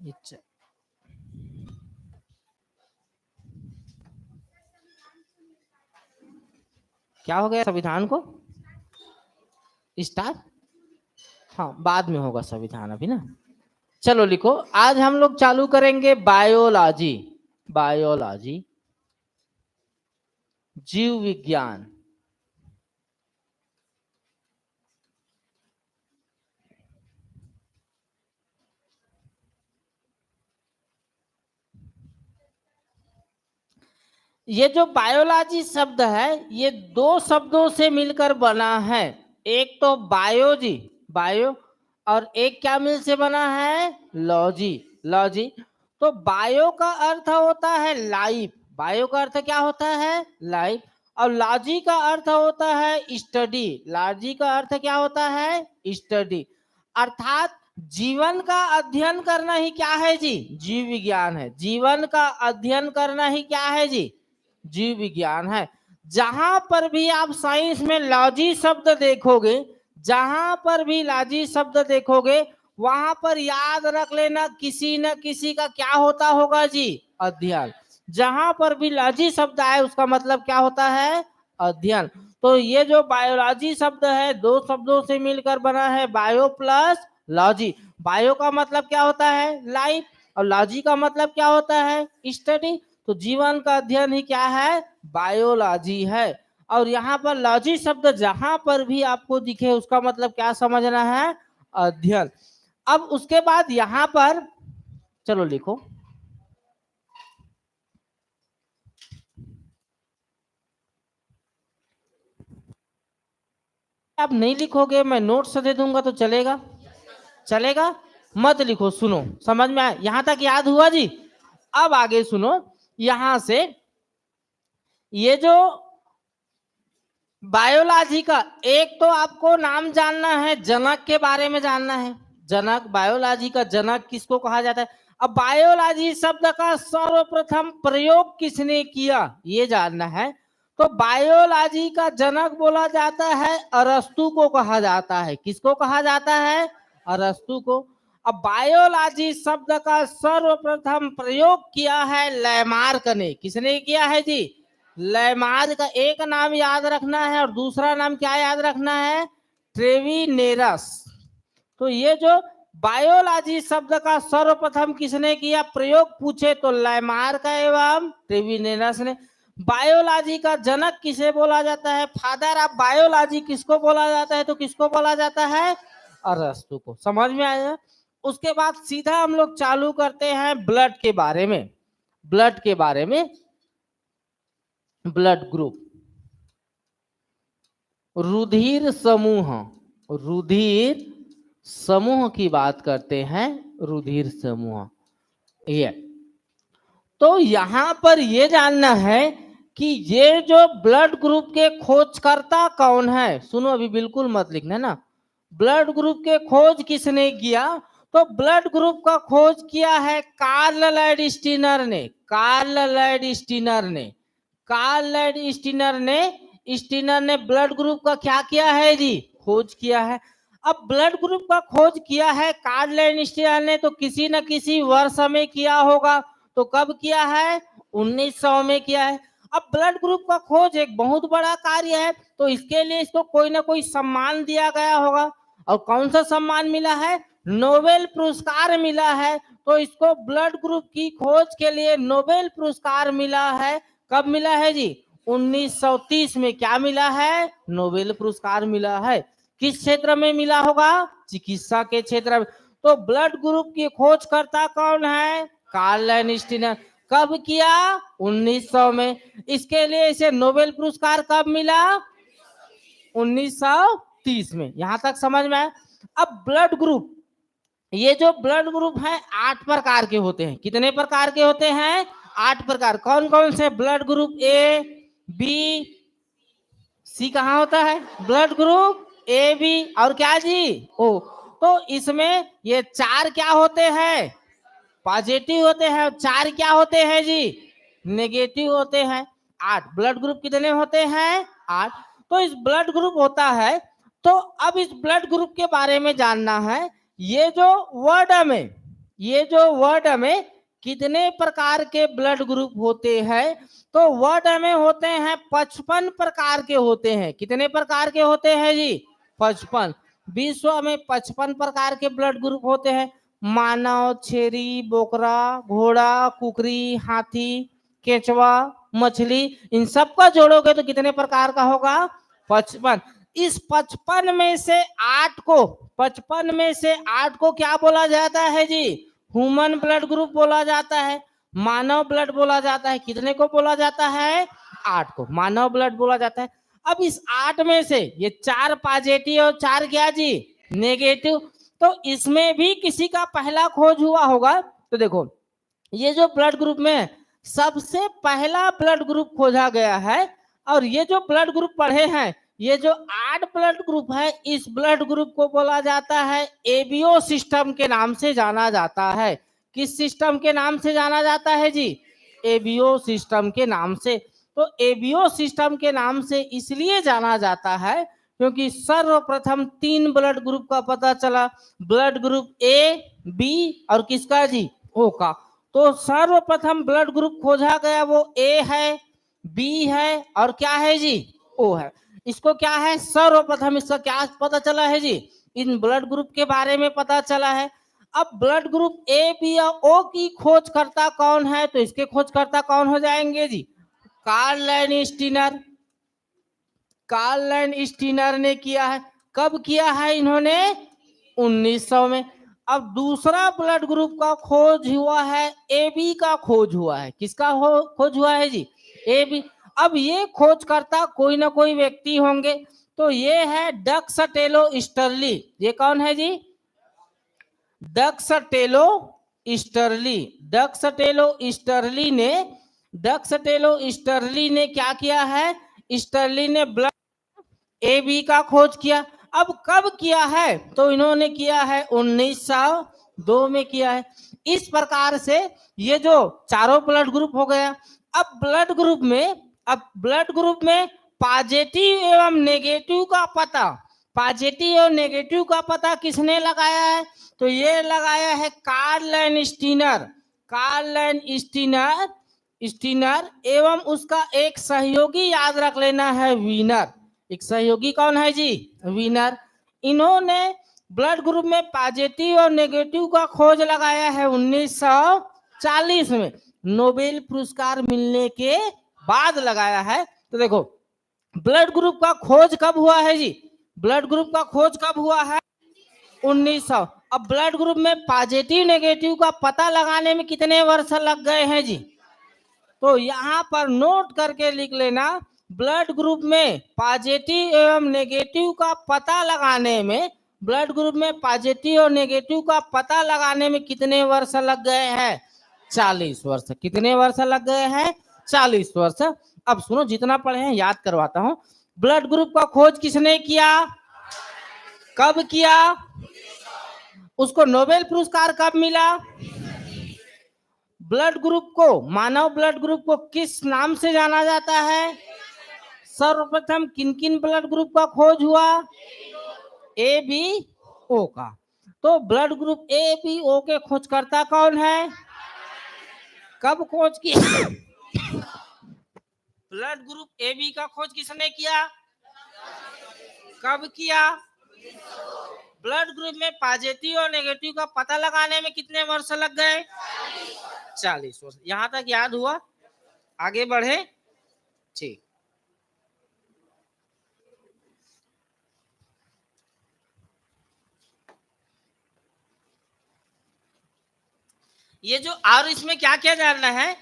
क्या हो गया संविधान को स्टार्ट? हाँ, बाद में होगा संविधान अभी ना। चलो लिखो, आज हम लोग चालू करेंगे बायोलॉजी। बायोलॉजी जीव विज्ञान। ये जो बायोलॉजी शब्द है ये दो शब्दों से मिलकर बना है। एक तो बायोजी, बायो, और एक क्या मिल से बना है? Logy, logy. तो बायो का अर्थ होता है लाइफ, बायो का अर्थ क्या होता है? लाइफ। और लॉजी का अर्थ होता है स्टडी, लॉजी का अर्थ क्या होता है? स्टडी। अर्थात जीवन का अध्ययन करना ही क्या है जी? जीव विज्ञान है। जीवन का अध्ययन करना ही क्या है जी? जीव विज्ञान है। जहां पर भी आप साइंस में लॉजी शब्द देखोगे, जहां पर भी लॉजी शब्द देखोगे, वहां पर याद रख लेना किसी न किसी का क्या होता होगा जी? अध्ययन। जहां पर भी लॉजी शब्द आए उसका मतलब क्या होता है? अध्ययन। तो ये जो बायोलॉजी शब्द है दो शब्दों से मिलकर बना है, बायो प्लस लॉजी। बायो का मतलब क्या होता है? लाइफ, और लॉजी का मतलब क्या होता है? स्टडी। तो जीवन का अध्ययन ही क्या है? बायोलॉजी है। और यहाँ पर लॉजी शब्द जहां पर भी आपको दिखे उसका मतलब क्या समझना है? अध्ययन। अब उसके बाद यहाँ पर चलो लिखो, आप नहीं लिखोगे मैं नोट्स दे दूंगा तो चलेगा? चलेगा? मत लिखो, सुनो, समझ में आया? यहां तक याद हुआ जी? अब आगे सुनो, यहां से ये जो बायोलॉजी का एक तो आपको नाम जानना है, जनक के बारे में जानना है। जनक, बायोलॉजी का जनक किसको कहा जाता है? अब बायोलॉजी शब्द का सर्वप्रथम प्रयोग किसने किया ये जानना है। तो बायोलॉजी का जनक बोला जाता है अरस्तु को कहा जाता है। किसको कहा जाता है? अरस्तु को। अब बायोलॉजी शब्द का सर्वप्रथम प्रयोग किया है लैमार्क ने। किसने किया है जी? लैमार्क का एक नाम याद रखना है और दूसरा नाम क्या याद रखना है? ट्रेविनेरस। तो ये जो बायोलॉजी शब्द का सर्वप्रथम किसने किया प्रयोग पूछे तो लैमार्क एवं ट्रेविनेरस ने। बायोलॉजी का जनक किसे बोला जाता है? फादर ऑफ बायोलॉजी किसको बोला जाता है? तो किसको बोला जाता है? अरस्तु को। समझ में आया? उसके बाद सीधा हम लोग चालू करते हैं ब्लड के बारे में। ब्लड के बारे में, ब्लड ग्रुप, रुधिर समूह, रुधिर समूह की बात करते हैं। रुधिर समूह ये, तो यहां पर ये जानना है कि ये जो ब्लड ग्रुप के खोजकर्ता कौन है। सुनो, अभी बिल्कुल मत लिखना ना। ब्लड ग्रुप के खोज किसने किया? तो ब्लड ग्रुप का खोज किया है कार्ल लैंडस्टीनर ने। कार्ल लैंडस्टीनर ने, कार्ल लैंडस्टीनर ने, स्टीनर ने ब्लड ग्रुप का क्या किया है जी? खोज किया है। अब ब्लड ग्रुप का खोज किया है कार्ल लैंडस्टीनर ने तो किसी न किसी वर्ष में किया होगा। तो कब किया है? 1900 में किया है। अब ब्लड ग्रुप का खोज एक बहुत बड़ा कार्य है तो इसके लिए इसको कोई ना कोई सम्मान दिया गया होगा। और कौन सा सम्मान मिला है? नोबेल पुरस्कार मिला है। तो इसको ब्लड ग्रुप की खोज के लिए नोबेल पुरस्कार मिला है। कब मिला है जी? 1930 में। क्या मिला है? नोबेल पुरस्कार मिला है। किस क्षेत्र में मिला होगा? चिकित्सा के क्षेत्र में। तो ब्लड ग्रुप की खोजकर्ता कौन है? Karl Landsteiner. कब किया? 1900 में। इसके लिए इसे नोबेल पुरस्कार कब मिला? 1930 में। यहां तक समझ में आया? अब ब्लड ग्रुप, ये जो ब्लड ग्रुप है 8 प्रकार के होते हैं। कितने प्रकार के होते हैं? 8 प्रकार। कौन कौन से? ब्लड ग्रुप ए, बी, सी कहाँ होता है? ब्लड ग्रुप ए, बी और क्या जी? ओ। तो इसमें ये 4 क्या होते हैं? पॉजिटिव होते हैं। 4 क्या होते हैं जी? नेगेटिव होते हैं। 8 ब्लड ग्रुप कितने होते हैं? 8। तो इस ब्लड ग्रुप होता है। तो अब इस ब्लड ग्रुप के बारे में जानना है। ये जो वर्ड में, ये जो वर्ड में कितने प्रकार के ब्लड ग्रुप होते हैं, तो वर्ड में होते हैं 55 प्रकार के होते हैं। कितने प्रकार के होते हैं जी? 55। विश्व में 55 प्रकार के ब्लड ग्रुप होते हैं। मानव, छेरी, बोकरा, घोड़ा, कुकरी, हाथी, केचवा, मछली, इन सब का जोड़ोगे तो कितने प्रकार का होगा? 55। इस 55 में से 8 को 55 में से 8 को क्या बोला जाता है जी? ह्यूमन ब्लड ग्रुप बोला जाता है, मानव ब्लड बोला जाता है। कितने को बोला जाता है? 8 को मानव ब्लड बोला जाता है। अब इस 8 में से ये 4 पॉजिटिव और 4 क्या जी? नेगेटिव। तो इसमें भी किसी का पहला खोज हुआ होगा। तो देखो, ये जो ब्लड ग्रुप में सबसे पहला ब्लड ग्रुप खोजा गया है, और ये जो ब्लड ग्रुप पढ़े हैं, ये जो 8 ब्लड ग्रुप है, इस ब्लड ग्रुप को बोला जाता है एबीओ सिस्टम के नाम से जाना जाता है। किस सिस्टम के नाम से जाना जाता है जी? एबीओ सिस्टम के नाम से। तो एबीओ सिस्टम के नाम से इसलिए जाना जाता है क्योंकि सर्वप्रथम 3 ब्लड ग्रुप का पता चला। ब्लड ग्रुप ए, बी और किसका जी? ओ का। तो सर्वप्रथम ब्लड ग्रुप खोजा गया वो ए है, बी है और क्या है जी? ओ है। इसको क्या है? सर्वप्रथम इसका क्या पता चला है जी? इन ब्लड ग्रुप के बारे में पता चला है। अब ब्लड ग्रुप ए, बी और ओ की खोजकर्ता कौन है? तो इसके खोजकर्ता कौन हो जाएंगे जी? Karl Steiner. कार्ल स्टीनर ने किया है। कब किया है इन्होंने? 1900 में। अब दूसरा ब्लड ग्रुप का खोज हुआ है, एबी का खोज हुआ है। किसका खोज हुआ है जी? एबी। अब ये खोजकर्ता कोई ना कोई व्यक्ति होंगे। तो ये है डक्स टेलो स्टर्ली। ये कौन है जी? डक्स टेलो स्टर्ली। डक्स टेलो स्टर्ली ने क्या किया है? स्टर्ली ने ब्लड ए बी का खोज किया। अब कब किया है? तो इन्होंने किया है 1902 में किया है। इस प्रकार से ये जो चारों ब्लड ग्रुप हो गया। अब ब्लड ग्रुप में पॉजिटिव एवं नेगेटिव का पता, पॉजिटिव और नेगेटिव का पता किसने लगाया है? तो ये लगाया है कार्ल स्टीनर। कार्ल स्टीनर एवं उसका एक सहयोगी याद रख लेना है, वीनर। एक सहयोगी कौन है जी? वीनर। इन्होंने ब्लड ग्रुप में पॉजिटिव और नेगेटिव का खोज लगाया है 1940 में। नोबेल पुरस्कार मिलने के बाद लगाया है। तो देखो, ब्लड ग्रुप का खोज कब हुआ है जी? ब्लड ग्रुप का खोज कब हुआ है? 1900। अब ब्लड ग्रुप में पॉजिटिव नेगेटिव का पता लगाने में कितने वर्ष लग गए हैं जी? तो यहाँ पर नोट करके लिख लेना, ब्लड ग्रुप में पॉजिटिव एवं नेगेटिव का पता लगाने में, ब्लड ग्रुप में पॉजिटिव और नेगेटिव का पता लगाने में कितने वर्ष लग गए हैं? 40 वर्ष। कितने वर्ष लग गए हैं? 40 वर्ष। अब सुनो, जितना पढ़े हैं याद करवाता हूं। ब्लड ग्रुप का खोज किसने किया? कब किया? उसको नोबेल पुरस्कार कब मिला? ब्लड ग्रुप को, मानव ब्लड ग्रुप को किस नाम से जाना जाता है? सर्वप्रथम किन किन ब्लड ग्रुप का खोज हुआ? ए, बी, ओ का। तो ब्लड ग्रुप ए, बी, ओ के खोजकर्ता कौन है? कब खोज किया? ब्लड ग्रुप ए, बी का खोज किसने किया? कब किया? ब्लड ग्रुप में पॉजिटिव और नेगेटिव का पता लगाने में कितने वर्ष लग गए? 40 वर्ष। यहां तक याद हुआ? आगे बढ़े? ठीक। ये जो, और इसमें क्या क्या जानना है?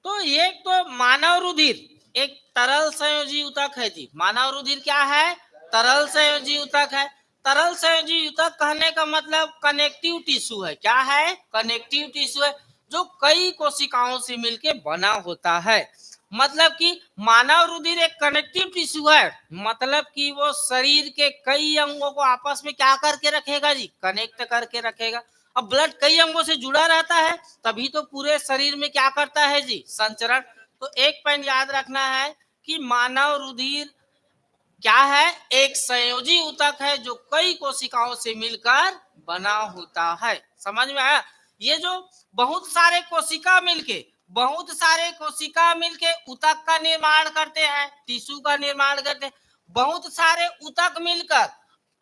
तो ये तो मानव रुधिर एक तरल संयोजी ऊतक है जी। मानव रुधिर क्या है? तरल संयोजी ऊतक है। तरल संयोजी ऊतक कहने का मतलब कनेक्टिव टिश्यू है। क्या है? कनेक्टिव टिश्यू है, जो कई कोशिकाओं से मिलके बना होता है। मतलब कि मानव रुधिर एक कनेक्टिव टिश्यू है, मतलब कि वो शरीर के कई अंगों को आपस में क्या करके रखेगा जी? कनेक्ट करके रखेगा। अब ब्लड कई अंगों से जुड़ा रहता है, तभी तो पूरे शरीर में क्या करता है जी? संचरण। तो एक पॉइंट याद रखना है कि मानव रुधिर क्या है? एक संयोजी ऊतक है जो कई कोशिकाओं से मिलकर बना होता है। समझ में आया? ये जो बहुत सारे कोशिका मिलके ऊतक का निर्माण करते हैं, टिश्यू का निर्माण करते हैं। बहुत सारे ऊतक मिलकर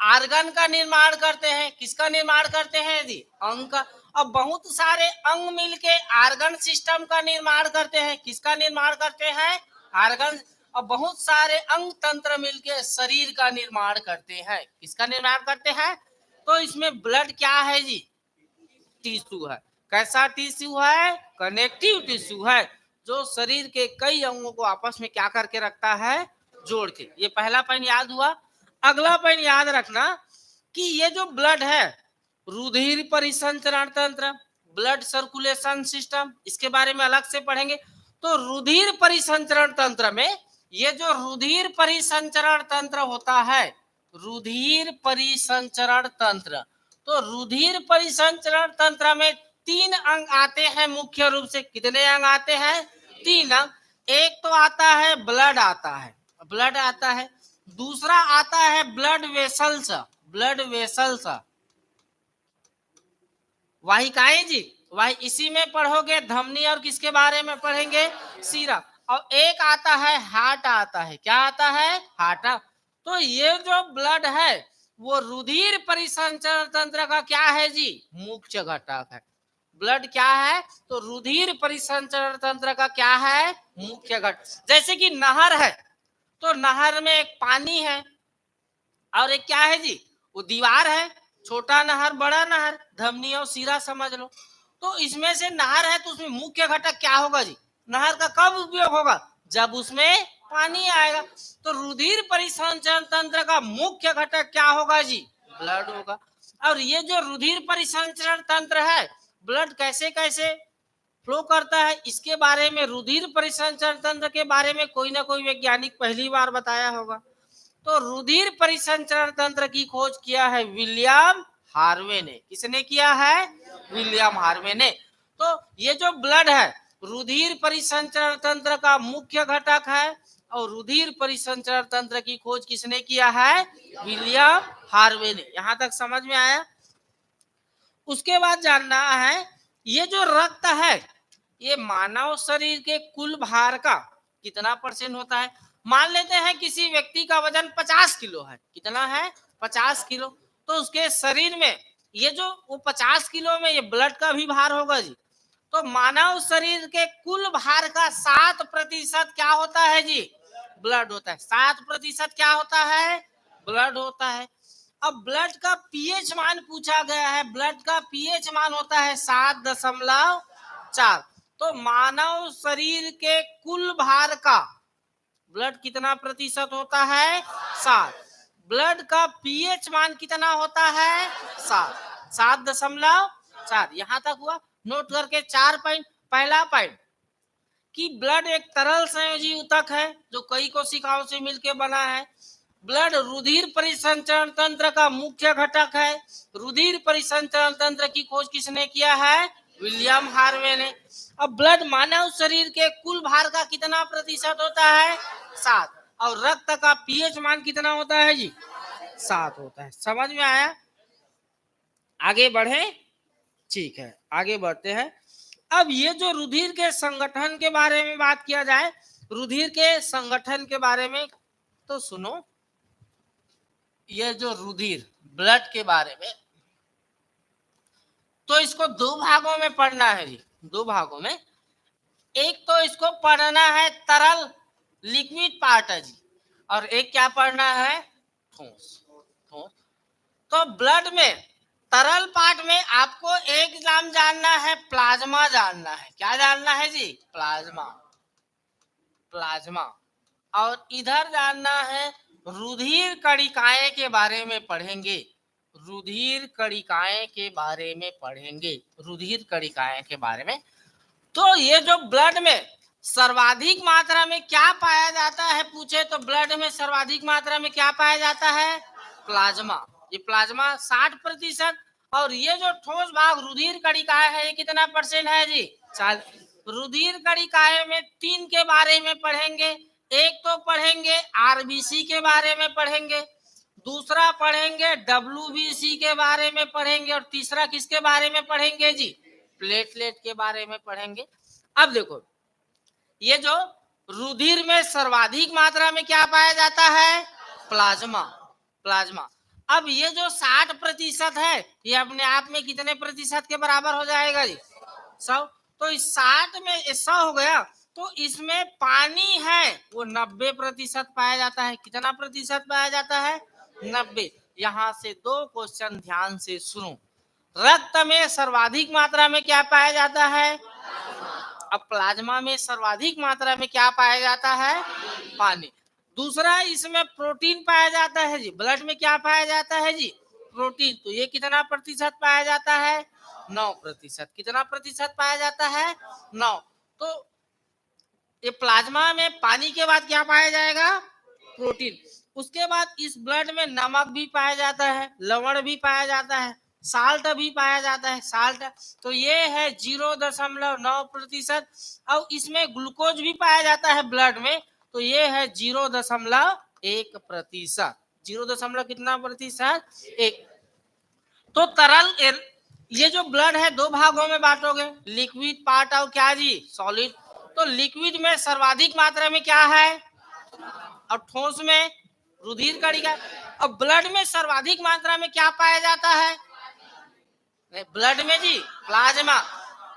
आर्गन का निर्माण करते हैं। किसका निर्माण करते हैं जी? अंग का। अब बहुत सारे अंग मिलके आर्गन सिस्टम का निर्माण करते हैं। किसका निर्माण करते हैं? आर्गन। और बहुत सारे अंग तंत्र मिलके शरीर का निर्माण करते हैं। किसका निर्माण करते हैं? तो इसमें ब्लड क्या है जी? टिश्यू है। कैसा टिश्यू है? कनेक्टिव टिश्यू है, जो शरीर के कई अंगों को आपस में क्या करके रखता है? जोड़ के। ये पहला पॉइंट याद हुआ। अगला पॉइंट याद रखना कि ये जो ब्लड है, रुधिर परिसंचरण तंत्र, ब्लड सर्कुलेशन सिस्टम, इसके बारे में अलग से पढ़ेंगे। तो रुधिर परिसंचरण तंत्र में ये जो रुधिर परिसंचरण तंत्र होता है, रुधिर परिसंचरण तंत्र, तो रुधिर परिसंचरण तंत्र में 3 अंग आते हैं मुख्य रूप से। कितने अंग आते हैं? 3 अंग। एक तो आता है ब्लड आता है। दूसरा आता है ब्लड वेसल्स, वाहिकाएं जी, वही इसी में पढ़ोगे धमनी, और किसके बारे में पढ़ेंगे? सीरा। और एक आता है हार्ट आता है। क्या आता है? हार्ट। तो ये जो ब्लड है वो रुधिर परिसंचरण तंत्र का क्या है जी? मुख्य घटक है। ब्लड क्या है? तो रुधिर परिसंचरण तंत्र का क्या है? मुख्य घटक। जैसे कि नहर है, तो नहर में एक पानी है और एक क्या है जी? वो दीवार है। छोटा नहर, बड़ा नहर, धमनी और सीरा समझ लो। तो इसमें से नहर है तो उसमें मुख्य घटक क्या होगा जी? नहर का कब उपयोग होगा? जब उसमें पानी आएगा। तो रुधिर परिसंचरण तंत्र का मुख्य घटक क्या होगा जी? ब्लड होगा। और ये जो रुधिर परिसंचरण तंत्र है, ब्लड कैसे कैसे फ्लो करता है, इसके बारे में, रुधिर परिसंचरण तंत्र के बारे में कोई ना कोई वैज्ञानिक पहली बार बताया होगा। तो रुधिर परिसंचरण तंत्र की खोज किया है विलियम हार्वे ने। किसने किया है? विलियम हार्वे ने। तो ये जो ब्लड है रुधिर परिसंचरण तंत्र का मुख्य घटक है, और रुधिर परिसंचरण तंत्र की खोज किसने किया है? विलियम हार्वे ने। यहां तक समझ में आया? उसके बाद जानना है ये जो रक्त है, ये मानव शरीर के कुल भार का कितना % होता है? मान लेते हैं किसी व्यक्ति का वजन 50 किलो है। कितना है? 50 किलो। तो उसके शरीर में ये जो वो 50 किलो में ये ब्लड का भी भार होगा जी। तो मानव शरीर के कुल भार का 7% क्या होता है जी? ब्लड होता है। 7% क्या होता है? ब्लड होता है। अब ब्लड का पीएच मान पूछा गया है। ब्लड का पीएच मान होता है 7.4। तो मानव शरीर के कुल भार का ब्लड कितना % होता है? 7। ब्लड का पीएच मान कितना होता है? 7.4। यहां तक हुआ। नोट करके 4 पॉइंट। पहला पॉइंट कि ब्लड एक तरल संयोजी ऊतक है जो कई कोशिकाओं से मिलकर बना है। ब्लड रुधिर परिसंचरण तंत्र का मुख्य घटक है। रुधिर परिसंचरण तंत्र की खोज किसने किया है? विलियम हार्वे ने। अब ब्लड मानव शरीर के कुल भार का कितना % होता है? 7। और रक्त का पीएच मान कितना होता है जी? 7 होता है। समझ में आया? आगे बढ़े? ठीक है, आगे बढ़ते हैं। अब ये जो रुधिर के संगठन के बारे में बात किया जाए, रुधिर के संगठन के बारे में तो सुनो। ये जो रुधिर ब्लड के बारे में, तो इसको 2 भागों में पढ़ना है जी। 2 भागों में। एक तो इसको पढ़ना है तरल, लिक्विड पार्ट है जी, और एक क्या पढ़ना है? ठोस। तो ब्लड में तरल पार्ट में आपको एक नाम जानना है, प्लाज्मा जानना है। क्या जानना है जी? प्लाज्मा। और इधर जानना है रुधिर कणिकाएं के बारे में पढ़ेंगे। रुधिर कणिकाएं के बारे में तो ये जो ब्लड में सर्वाधिक मात्रा में क्या पाया जाता है पूछे, तो ब्लड में सर्वाधिक मात्रा में क्या पाया जाता है? प्लाज्मा। ये प्लाज्मा 60%। और ये जो ठोस भाग रुधिर कणिकाएं है, ये कितना % है जी? 40। रुधिर कणिकाएं में 3 के बारे में पढ़ेंगे। एक तो पढ़ेंगे आरबीसी के बारे में पढ़ेंगे, दूसरा पढ़ेंगे डब्ल्यूबीसी के बारे में पढ़ेंगे, और तीसरा किसके बारे में पढ़ेंगे जी? प्लेटलेट के बारे में पढ़ेंगे। अब देखो, ये जो रुधिर में सर्वाधिक मात्रा में क्या पाया जाता है? प्लाज्मा। प्लाज्मा। अब ये जो 60% है, ये अपने आप में कितने प्रतिशत के बराबर हो जाएगा जी? 100। तो इस 60 में 100 हो गया, तो इसमें पानी है वो 90% पाया जाता है। कितना प्रतिशत पाया जाता है? 90। यहाँ से 2 क्वेश्चन ध्यान से सुनो। रक्त में सर्वाधिक मात्रा में क्या पाया जाता है? अब प्लाज्मा में सर्वाधिक मात्रा में क्या पाया जाता है? पानी। दूसरा, इसमें प्रोटीन पाया जाता है जी। ब्लड में क्या पाया जाता है जी? प्रोटीन। तो ये कितना प्रतिशत पाया जाता है? 9%। कितना प्रतिशत पाया जाता है? 9। तो ये प्लाज्मा में पानी के बाद क्या पाया जाएगा? प्रोटीन। उसके बाद इस ब्लड में नमक भी पाया जाता है, लवण भी पाया जाता है, साल्ट भी पाया जाता है, साल्ट। तो ये है 0.9%। और इसमें ग्लूकोज भी पाया जाता है ब्लड में, तो ये है 0.1%। 0. कितना प्रतिशत? 1। तो तरल, ये जो ब्लड है 2 भागों में बांटोगे, लिक्विड पार्ट और क्या जी? सॉलिड। तो लिक्विड में सर्वाधिक मात्रा में क्या है? और ठोस में रुधिर कणिका। और ब्लड में सर्वाधिक मात्रा में क्या पाया जाता है? ब्लड में जी प्लाज्मा।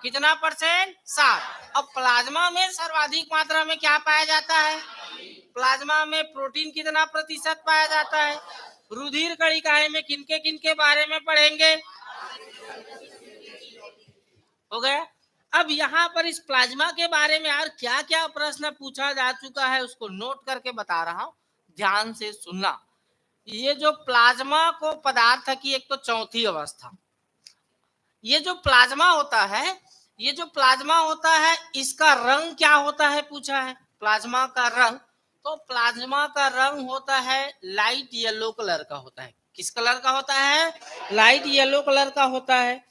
कितना परसेंट? 60। अब प्लाज्मा में सर्वाधिक मात्रा में क्या पाया जाता है? प्लाज्मा में प्रोटीन कितना प्रतिशत पाया जाता है? रुधिर कणिकाएं में किनके किनके बारे में पढ़ेंगे? हो गया। अब यहाँ पर इस प्लाज्मा के बारे में यार क्या क्या प्रश्न पूछा जा चुका है उसको नोट करके बता रहा हूँ, ध्यान से सुनना। ये जो प्लाज्मा को पदार्थ की एक तो चौथी अवस्था, ये जो प्लाज्मा होता है, ये जो प्लाज्मा होता है इसका रंग क्या होता है पूछा है। प्लाज्मा का रंग, तो प्लाज्मा का रंग होता है लाइट येलो कलर का होता है। किस कलर का होता है? लाइट येलो कलर का होता है,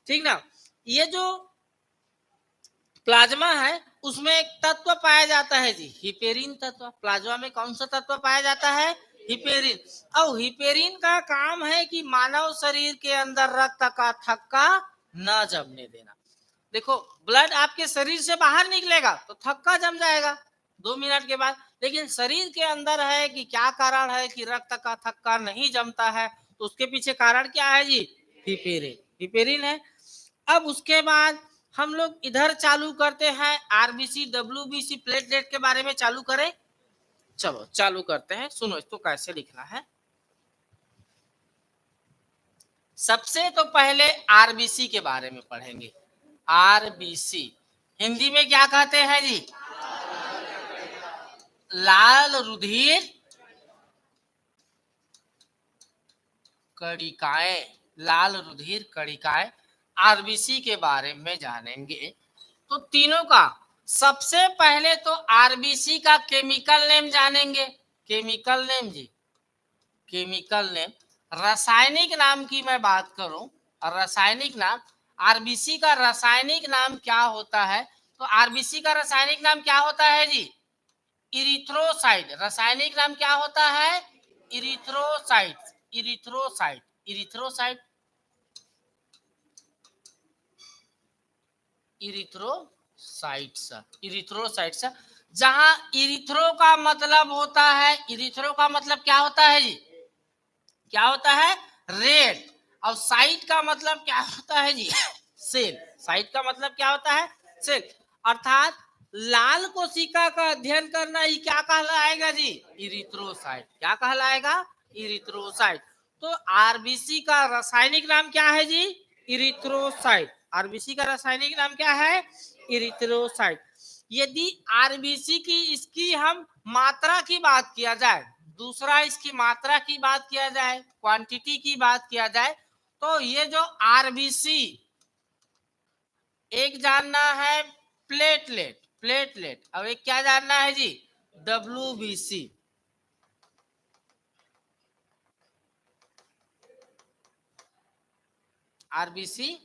ठीक ना। ये जो प्लाज्मा है उसमें एक तत्व पाया जाता है जी, हिपेरिन तत्व। प्लाज्मा में कौन सा तत्व पाया जाता है? हिपेरिन। और हिपेरिन का काम है कि मानव शरीर के अंदर रक्त का थक्का न जमने देना। देखो, ब्लड आपके शरीर से बाहर निकलेगा तो थक्का जम जाएगा 2 मिनट के बाद, लेकिन शरीर के अंदर है कि क्या कारण है कि रक्त का थक्का नहीं जमता है, तो उसके पीछे कारण क्या है जी? हिपेरिन। हिपेरिन है। अब उसके बाद हम लोग इधर चालू करते हैं आरबीसी, डब्ल्यूबीसी, प्लेटलेट के बारे में चालू करें। चलो चालू करते हैं, सुनो इसको कैसे लिखना है। सबसे तो पहले आरबीसी के बारे में पढ़ेंगे। आरबीसी हिंदी में क्या कहते हैं जी? लाल रुधिर कणिकाएं। लाल रुधिर कणिकाएं आरबीसी के बारे में जानेंगे। तो तीनों का सबसे पहले तो आरबीसी का केमिकल नेम जानेंगे। केमिकल नेम जी, केमिकल नेम। रासायनिक नाम की मैं बात करूं, रासायनिक नाम, आरबीसी का रासायनिक नाम क्या होता है? तो आरबीसी का रासायनिक नाम क्या होता है जी? इरिथ्रोसाइट। रासायनिक नाम क्या होता है? Erythrocyte. Erythrocyte. Erythrocyte. Erythrocytes. Erythrocytes, जहां इरिथ्रो का मतलब होता है, इरिथ्रो का मतलब क्या होता है जी? क्या होता है? रेड। और साइट का मतलब क्या होता है जी? सेल। साइट का मतलब क्या होता है? सेल। अर्थात लाल कोशिका का अध्ययन करना ही क्या कहलाएगा जी? इरिथ्रोसाइट। क्या कहलाएगा? इरिथ्रोसाइट। तो आरबीसी का रासायनिक नाम क्या है जी? इरिथ्रोसाइट। आरबीसी का रासायनिक नाम क्या है? इरिथ्रोसाइट। यदि आरबीसी की इसकी हम मात्रा की बात किया जाए, दूसरा इसकी मात्रा की बात किया जाए, क्वांटिटी की बात किया जाए, तो ये जो आरबीसी, एक जानना है प्लेटलेट, प्लेटलेट, और एक क्या जानना है जी? डब्ल्यूबीसी। आरबीसी,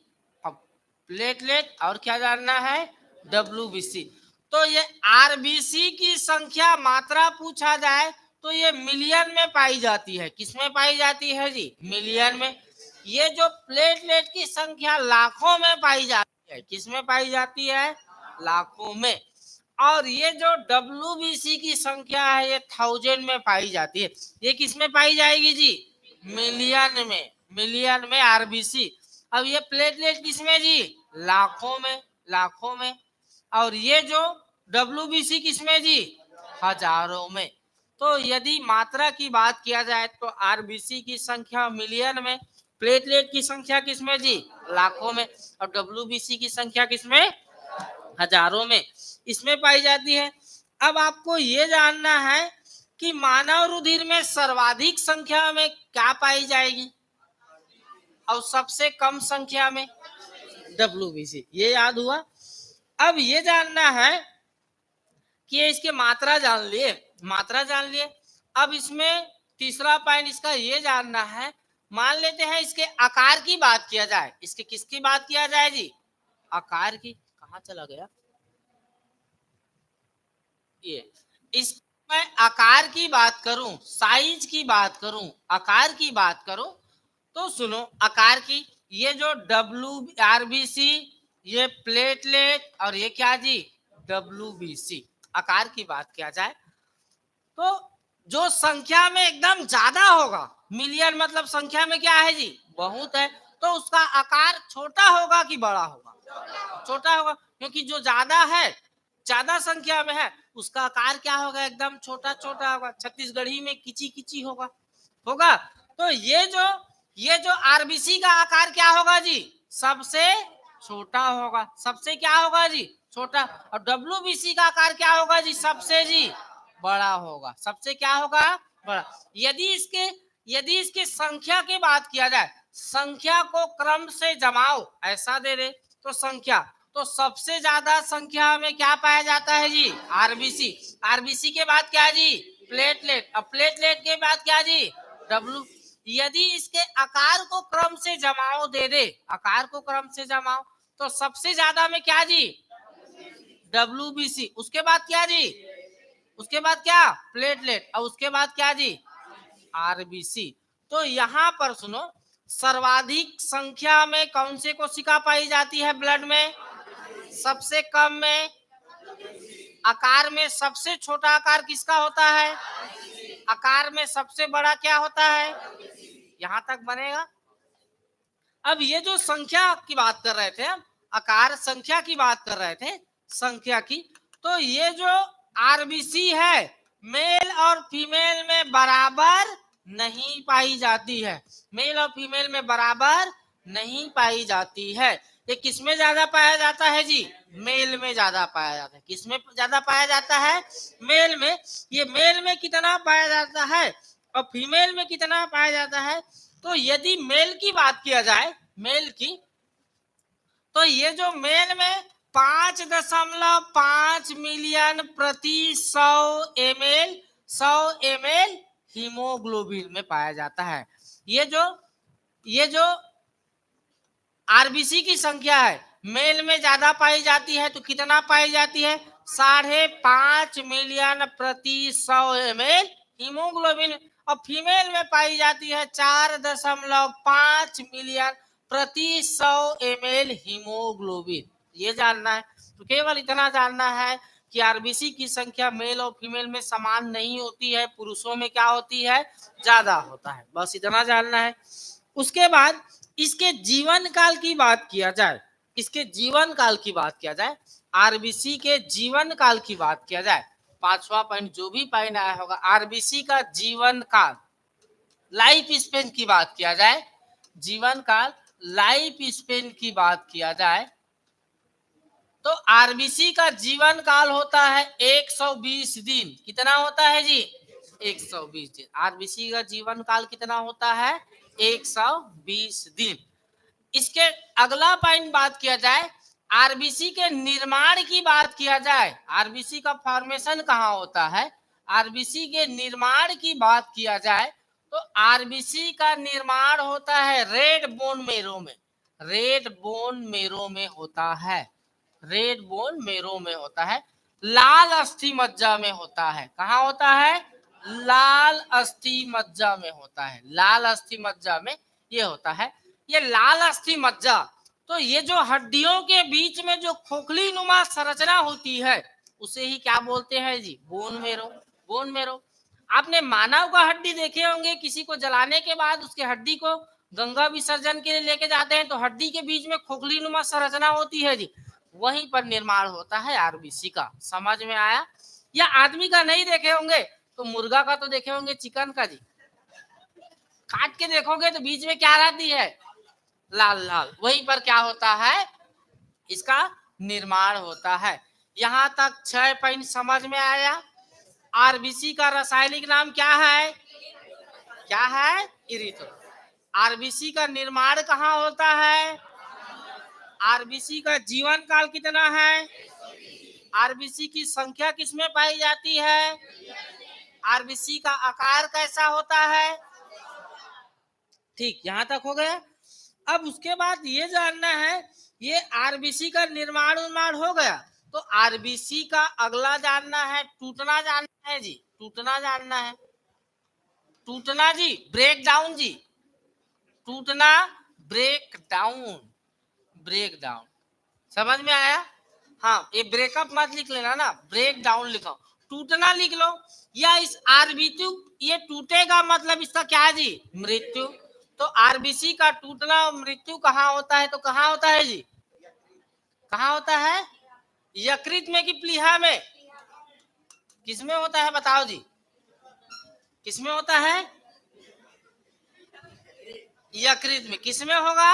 प्लेटलेट, और क्या जानना है? डब्ल्यूबीसी। तो ये आरबीसी की संख्या, मात्रा पूछा जाए तो ये मिलियन में पाई जाती है। किसमें पाई जाती है जी? मिलियन में। ये जो प्लेटलेट की संख्या लाखों में पाई जाती किसमें पाई जाती है? लाखों में। और ये जो WBC की संख्या है ये 1000 में पाई जाती है। ये किसमें पाई जाएगी जी? मिलियन में। मिलियन में RBC। अब ये प्लेटलेट किसमें जी? लाखों में। लाखों में। और ये जो WBC किसमें जी? हजारों में। तो यदि मात्रा की बात किया जाए तो RBC की संख्या मिलियन में, प्लेटलेट की संख्या किसमें जी? लाखों में। और WBC की संख्या किसमें? हजारों में। इसमें पाई जाती है। अब आपको ये जानना है कि मानव रुधिर में सर्वाधिक संख्या में क्या पाई जाएगी और सबसे कम संख्या में? WBC। ये याद हुआ। अब ये जानना है कि इसके मात्रा जान लिए। मात्रा जान लिए। अब इसमें तीसरा पॉइंट इसका ये जानना है, मान लेते हैं इसके आकार की बात किया जाए। इसके किसकी बात किया जाए जी? आकार की। कहाँ चला गया ये? इस मैं आकार की बात करूं, साइज की बात करूं, आकार की बात करूं तो सुनो आकार की। ये जो RBC, ये प्लेटलेट और ये क्या जी? WBC। आकार की बात किया जाए तो जो संख्या में एकदम ज्यादा होगा, मिलियन मतलब संख्या में क्या है जी? बहुत है, तो उसका आकार छोटा होगा कि बड़ा होगा? छोटा होगा, क्योंकि जो ज्यादा है, ज्यादा संख्या में है, उसका आकार क्या होगा? एकदम छोटा छोटा होगा। छत्तीसगढ़ी में किची किची होगा। होगा। तो ये जो RBC का आकार क्या होगा जी? सबसे छोटा होगा। सबसे क्या होगा जी? छोटा। और WBC का आकार क्या होगा जी? सबसे जी बड़ा होगा। सबसे क्या होगा? बड़ा। यदि इसके संख्या की बात किया जाए, संख्या को क्रम से जमाओ ऐसा दे दे तो संख्या, तो सबसे ज्यादा संख्या में क्या पाया जाता है जी? RBC। RBC के बाद क्या जी? प्लेटलेट। अब प्लेटलेट के बाद क्या जी? W। यदि इसके आकार को क्रम से जमाओ दे दे, आकार को क्रम से जमाओ तो सबसे ज्यादा में क्या जी? WBC। उसके बाद क्या जी? उसके बाद क्या? प्लेटलेट। और उसके बाद क्या जी? RBC। तो यहाँ पर सुनो, सर्वाधिक संख्या में कौन से कोशिका पाई जाती है ब्लड में? सबसे कम में। आकार में सबसे छोटा आकार किसका होता है? आकार में सबसे बड़ा क्या होता है? यहां तक बनेगा। अब ये जो संख्या की बात कर रहे थे, आकार संख्या की बात कर रहे थे, संख्या की, तो ये जो RBC है मेल और फीमेल में बराबर नहीं पाई जाती है। मेल और फीमेल में बराबर नहीं पाई जाती है। ये किसमें ज्यादा पाया जाता है जी? मेल में ज्यादा पाया जाता है। किसमें ज्यादा पाया जाता है? मेल में। ये मेल में कितना पाया जाता है और फीमेल में कितना पाया जाता है? तो यदि मेल की बात किया जाए, मेल की, तो ये जो मेल में 5.5 मिलियन प्रति 100 ml हीमोग्लोबिन में पाया जाता है। ये जो RBC की संख्या है मेल में ज्यादा पाई जाती है, तो कितना पाई जाती है? 5.5 मिलियन प्रति 100 ml हीमोग्लोबिन। और फीमेल में पाई जाती है 4.5 मिलियन प्रति 100 ml हीमोग्लोबिन। ये जानना है। तो केवल इतना जानना है कि RBC की संख्या मेल और फीमेल में समान नहीं होती है, पुरुषों में क्या होती है? ज्यादा होता है। बस इतना जानना है। उसके बाद इसके जीवन काल की बात किया जाए, इसके जीवन काल की बात किया जाए, RBC के जीवन काल की बात किया जाए, पांचवा पॉइंट जो भी पॉइंट आया होगा, RBC का जीवन काल, लाइफ स्पेन की बात किया जाए, जीवन काल, लाइफ स्पेन की बात किया जाए, तो RBC का जीवन काल होता है 120 दिन। कितना होता है जी? 120 दिन। RBC का जीवन काल कितना होता है? 120 दिन। इसके अगला पॉइंट बात किया जाए, RBC के निर्माण की बात किया जाए, RBC का फॉर्मेशन कहाँ होता है? RBC के निर्माण की बात किया जाए तो RBC का निर्माण होता है रेड बोन मेरो में। रेड बोन मेरो में होता है। रेड बोन मेरो में होता है। लाल अस्थि मज्जा में होता है। कहाँ होता है? लाल अस्थि मज्जा में होता है। लाल अस्थि मज्जा में ये होता है। ये लाल अस्थि मज्जा तो ये जो हड्डियों के बीच में जो खोखली नुमा संरचना होती है उसे ही क्या बोलते हैं जी? Bone marrow. Bone marrow. आपने मानव का हड्डी देखे होंगे, किसी को जलाने के बाद उसके हड्डी को गंगा विसर्जन के लिए लेके जाते हैं तो हड्डी के बीच में खोखली नुमा संरचना होती है जी, वहीं पर निर्माण होता है आरबीसी का। समझ में आया? या आदमी का नहीं देखे होंगे तो मुर्गा का तो देखे होंगे, चिकन का जी काट के देखोगे तो बीच में क्या रहती है? लाल लाल। वहीं पर क्या होता है? इसका निर्माण होता है। यहां तक 6 पॉइंट समझ में आया? आरबीसी का रासायनिक नाम क्या है? क्या है? इरिथ्रो। आरबीसी का निर्माण कहाँ होता है? आरबीसी का जीवन काल कितना है? आरबीसी की संख्या किसमें पाई जाती है? आरबीसी का आकार कैसा होता है? ठीक, यहां तक हो गया। अब उसके बाद ये जानना है, ये आरबीसी का निर्माण हो गया, तो आरबीसी का अगला जानना है, टूटना जानना है जी। टूटना जानना है। टूटना जी, ब्रेक डाउन जी। टूटना, ब्रेक डाउन। Break down. समझ में आया? हाँ, ये ब्रेकअप मत लिख लेना ना, ब्रेक डाउन लिखो। टूटना लिख लो। या इस आरबीसी, ये टूटेगा मतलब इसका क्या है जी? मृत्यु। तो आरबीसी का टूटना और मृत्यु कहाँ होता है? तो कहाँ होता है जी? कहाँ होता है? यकृत में कि प्लीहा में? किसमें होता है बताओ जी? किसमें होता है? यकृत में। किसमें होगा?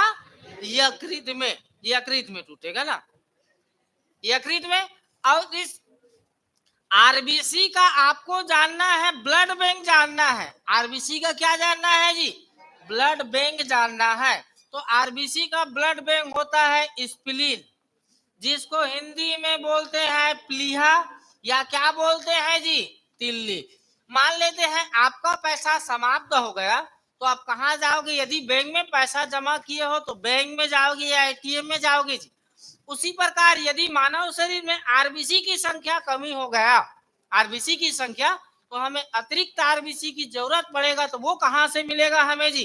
यकृत में। यकृत में टूटेगा ना, यकृत में। और इस आरबीसी का आपको जानना है, ब्लड बैंक जानना है। आरबीसी का क्या जानना है जी? ब्लड बैंक जानना है। तो आरबीसी का ब्लड बैंक होता है स्प्लीन, जिसको हिंदी में बोलते हैं प्लीहा, या क्या बोलते हैं जी? तिल्ली। मान लेते हैं आपका पैसा समाप्त हो गया, तो आप कहाँ जाओगे? यदि बैंक में पैसा जमा किए हो तो बैंक में जाओगे या एटीएम में जाओगे जी। उसी प्रकार यदि मानव शरीर में आरबीसी की संख्या कमी हो गया, आरबीसी की संख्या, तो हमें अतिरिक्त आरबीसी की जरूरत पड़ेगा, तो वो कहाँ से मिलेगा हमें जी?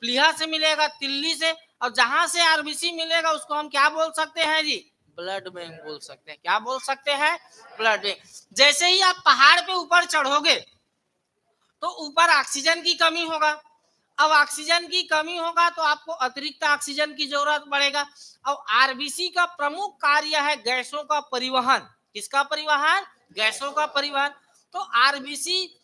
प्लीहा से मिलेगा, तिल्ली से। और जहां से आरबीसी मिलेगा उसको हम क्या बोल सकते हैं जी? ब्लड बैंक बोल सकते हैं। क्या बोल सकते हैं? Blood bank. जैसे ही आप पहाड़ पे ऊपर चढ़ोगे तो ऊपर ऑक्सीजन की कमी होगा। अब ऑक्सीजन की कमी होगा तो आपको अतिरिक्त ऑक्सीजन की जरूरत पड़ेगा। और आरबीसी का प्रमुख कार्य है गैसों का परिवहन। किसका परिवहन? गैसों का परिवहन। तो आरबीसी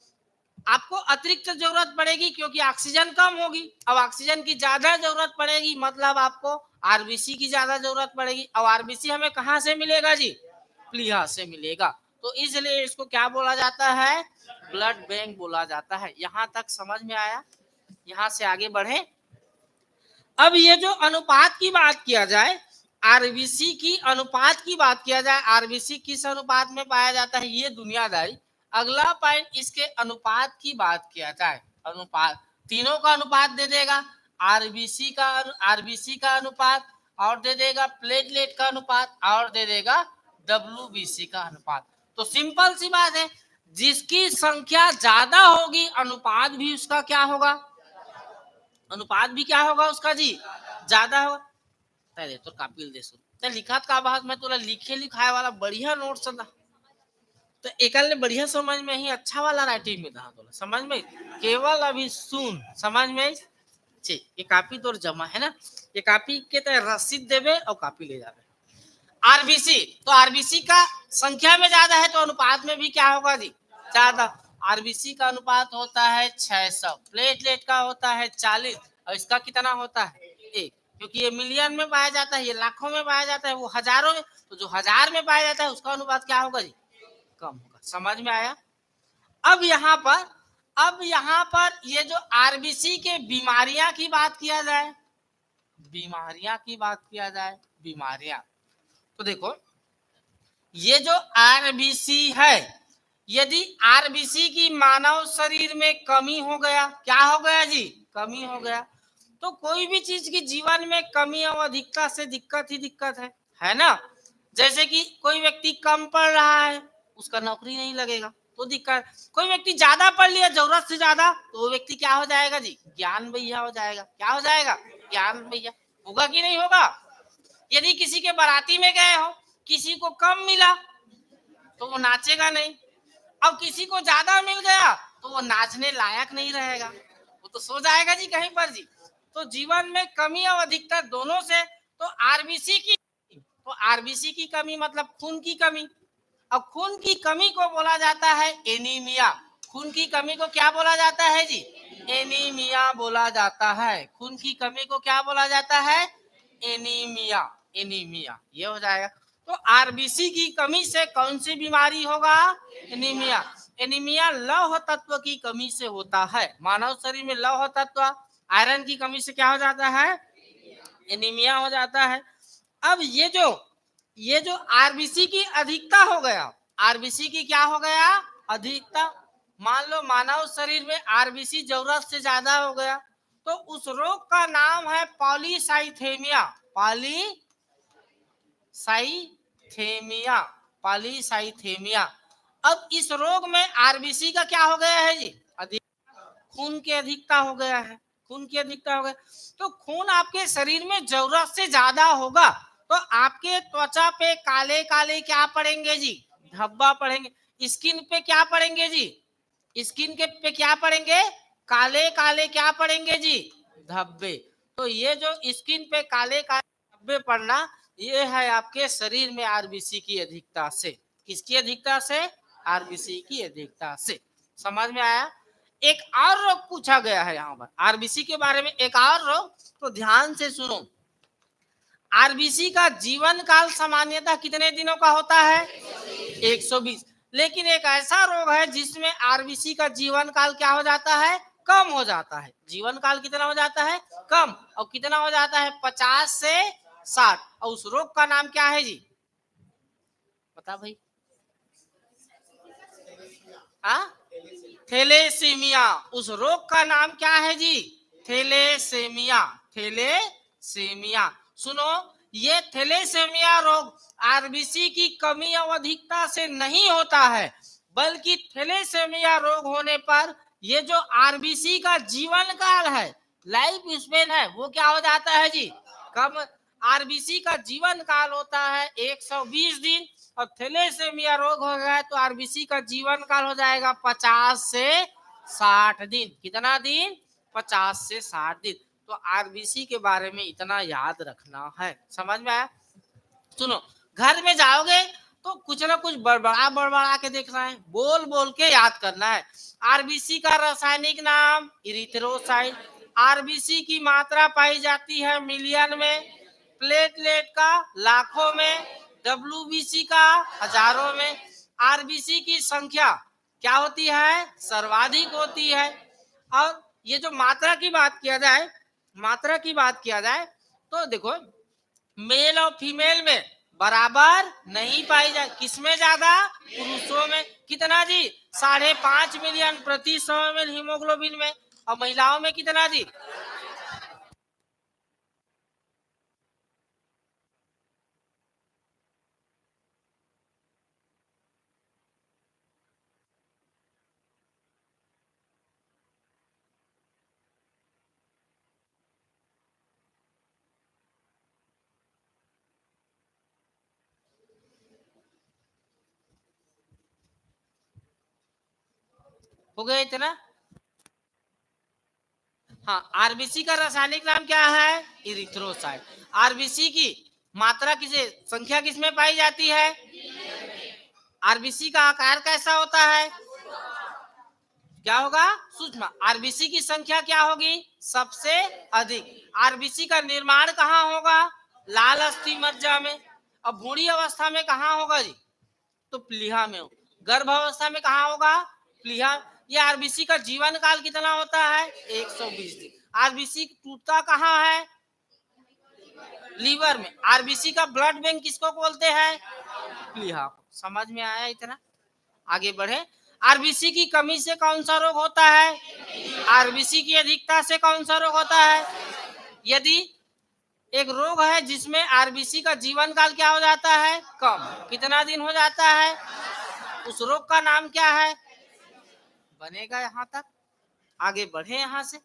आपको अतिरिक्त जरूरत पड़ेगी क्योंकि ऑक्सीजन कम होगी। अब ऑक्सीजन की ज्यादा जरूरत पड़ेगी मतलब आपको आरबीसी की ज्यादा जरूरत पड़ेगी। और आरबीसी हमें कहाँ से मिलेगा जी? प्लीहा से मिलेगा। तो इसलिए इसको क्या बोला जाता है? ब्लड बैंक बोला जाता है। यहां तक समझ में आया? यहां से आगे बढ़े। अब ये जो अनुपात की बात किया जाए, आरबीसी की अनुपात की बात किया जाए, आरबीसी किस अनुपात में पाया जाता है, ये दुनियादारी। अगला पॉइंट, इसके अनुपात की बात किया जाए। अनुपात तीनों का अनुपात दे देगा। आरबीसी का अनुपात, और दे देगा प्लेटलेट का अनुपात, और दे देगा डब्ल्यूबीसी का अनुपात। तो सिंपल सी बात है, जिसकी संख्या ज्यादा होगी अनुपात भी उसका क्या होगा? अनुपात भी क्या होगा उसका जी? ज्यादा होगा। पहले तो कापिल दे सुन तो लिखत का बात, मैं तोला लिखे लिखाए वाला बढ़िया नोट सदा, तो एकल ने बढ़िया समझ में ही अच्छा वाला राइटिंग में था तोला समझ में। केवल अभी सुन समझ में। ये कापी तोर जमा है ना, ये कापी के तो रसीद देवे और कापी ले जावे। आरबीसी, तो आरबीसी का संख्या में ज्यादा है तो अनुपात में भी क्या होगा जी? ज्यादा। आरबीसी का अनुपात होता है 600, प्लेटलेट का होता है 40, और इसका कितना होता है? 1। क्योंकि ये मिलियन में पाया जाता है, ये लाखों में पाया जाता है, वो हजारों में। तो जो 1000 में पाया जाता है उसका अनुपात क्या होगा जी? कम होगा। समझ में आया? अब यहाँ पर ये जो आरबीसी के बीमारियां की बात किया जाए, बीमारियां की बात किया जाए, बीमारियां, तो देखो ये जो आरबीसी है, यदि आरबीसी की मानव शरीर में कमी हो गया, क्या हो गया जी? कमी हो गया। तो कोई भी चीज की जीवन में कमी और अधिकता से दिक्कत ही दिक्कत है ना। जैसे कि कोई व्यक्ति कम पढ़ रहा है, उसका नौकरी नहीं लगेगा तो दिक्कत। कोई व्यक्ति ज्यादा पढ़ लिया जरूरत से ज्यादा, तो वो व्यक्ति क्या हो जाएगा जी? ज्ञान भैया हो जाएगा। क्या हो जाएगा? ज्ञान भैया होगा कि नहीं होगा? यदि किसी के बाराती में गए हो, किसी को कम मिला तो वो नाचेगा नहीं, अब किसी को ज्यादा मिल गया तो वो नाचने लायक नहीं रहेगा, वो तो सो जाएगा जी कहीं पर जी। तो जीवन में कमी और अधिकता दोनों से, तो आरबीसी की कमी मतलब खून की कमी। अब खून की कमी को बोला जाता है एनीमिया। खून की कमी को क्या बोला जाता है जी? एनीमिया बोला जाता है। खून की कमी को क्या बोला जाता है? एनीमिया। एनीमिया ये हो जाएगा। तो आरबीसी की कमी से कौन सी बीमारी होगा? एनीमिया। एनीमिया लौह तत्व की कमी से होता है। मानव शरीर में लौह तत्व आयरन की कमी से क्या हो जाता है? एनीमिया हो जाता है। अब ये जो आरबीसी की अधिकता हो गया, आरबीसी की क्या हो गया? अधिकता। मान लो मानव शरीर में आरबीसी जरूरत से ज्यादा हो गया, तो उस रोग का नाम है पॉलीसाइथेमिया। पॉलीसाइथेमिया। पॉलीसाइथेमिया। अब इस रोग में आरबीसी का क्या हो गया है जी? अधिक। खून की अधिकता हो गया है। खून की अधिकता हो गया, तो खून आपके शरीर में जरूरत से ज्यादा होगा, तो आपके त्वचा पे काले काले क्या पड़ेंगे जी? धब्बा पड़ेंगे। स्किन पे क्या पड़ेंगे जी? स्किन के पे क्या पड़ेंगे? काले काले क्या पड़ेंगे जी? धब्बे। तो ये जो स्किन पे काले काले धब्बे पड़ना, ये है आपके शरीर में आरबीसी की अधिकता से। किसकी अधिकता से? आरबीसी की अधिकता से। समझ में आया? एक और रोग पूछा गया है यहाँ पर आरबीसी के बारे में, एक और रोग, तो ध्यान से सुनो। आरबीसी का जीवन काल सामान्यतः कितने दिनों का होता है? 120। लेकिन एक ऐसा रोग है जिसमें आरबीसी का जीवन काल क्या हो जाता है? कम हो जाता है। जीवन काल कितना हो जाता है? कम। और कितना हो जाता है? 50 से 60। और उस रोग का नाम क्या है जी? बता भाई। हाँ, थैलेसीमिया। उस रोग का नाम क्या है जी? थैलेसीमिया। थैलेसीमिया। सुनो, ये थैलेसीमिया रोग आरबीसी की कमी और अधिकता से नहीं होता है, बल्कि थैलेसीमिया रोग होने पर ये जो आरबीसी का जीवन काल है, लाइफ स्पेन है, वो क्या हो जाता है जी? कम। आरबीसी का जीवन काल होता है 120 दिन, और थैलेसीमिया रोग हो गया तो आरबीसी का जीवन काल हो जाएगा 50 से 60 दिन। कितना दिन? 50 से 60 दिन। तो आरबीसी के बारे में इतना याद रखना है। समझ में आया? सुनो, घर में जाओगे तो कुछ ना कुछ बड़बड़ा बड़बड़ा के देखना है, बोल बोल के याद करना है। आरबीसी का रासायनिक नाम इरिथ्रोसाइट। आरबीसी की मात्रा पाई जाती है मिलियन में, प्लेटलेट का लाखों में, डब्ल्यूबीसी का हजारों में। आरबीसी की संख्या क्या होती है? सर्वाधिक होती है। और ये जो मात्रा की बात किया जाए, मात्रा की बात किया जाए तो देखो, मेल और फीमेल में बराबर नहीं पाई जाए। किसमें ज्यादा? पुरुषों में। कितना जी? 5.5 मिलियन प्रति 100 ml हीमोग्लोबिन में। और महिलाओं में कितना जी? हो गया इतना? हाँ, आरबीसी का रासायनिक नाम क्या है? इरिथ्रोसाइट। आरबीसी की मात्रा किसे, संख्या किसमें पाई जाती है? आरबीसी का आकार कैसा होता है? क्या होगा? सूक्ष्म। आरबीसी की संख्या क्या होगी? सबसे अधिक। आरबीसी का निर्माण कहाँ होगा? लाल अस्थि मज्जा में। अब भूरी अवस्था में कहाँ होगा जी? तो प्लीहा में हो। गर्भ अवस्था में कहाँ होगा? प्लीहा। ये आरबीसी का जीवन काल कितना होता है? 120 दिन। आरबीसी टूटता कहाँ है? लीवर में। आरबीसी का ब्लड बैंक किसको बोलते हैं? प्लीहा। समझ में आया इतना? आगे बढ़े। आरबीसी की कमी से कौन सा रोग होता है? आरबीसी की अधिकता से कौन सा रोग होता है? यदि एक रोग है जिसमें आरबीसी का जीवन काल क्या हो जाता है? कम। कितना दिन हो जाता है? उस रोग का नाम क्या है? बनेगा यहाँ तक। आगे बढ़े यहाँ से,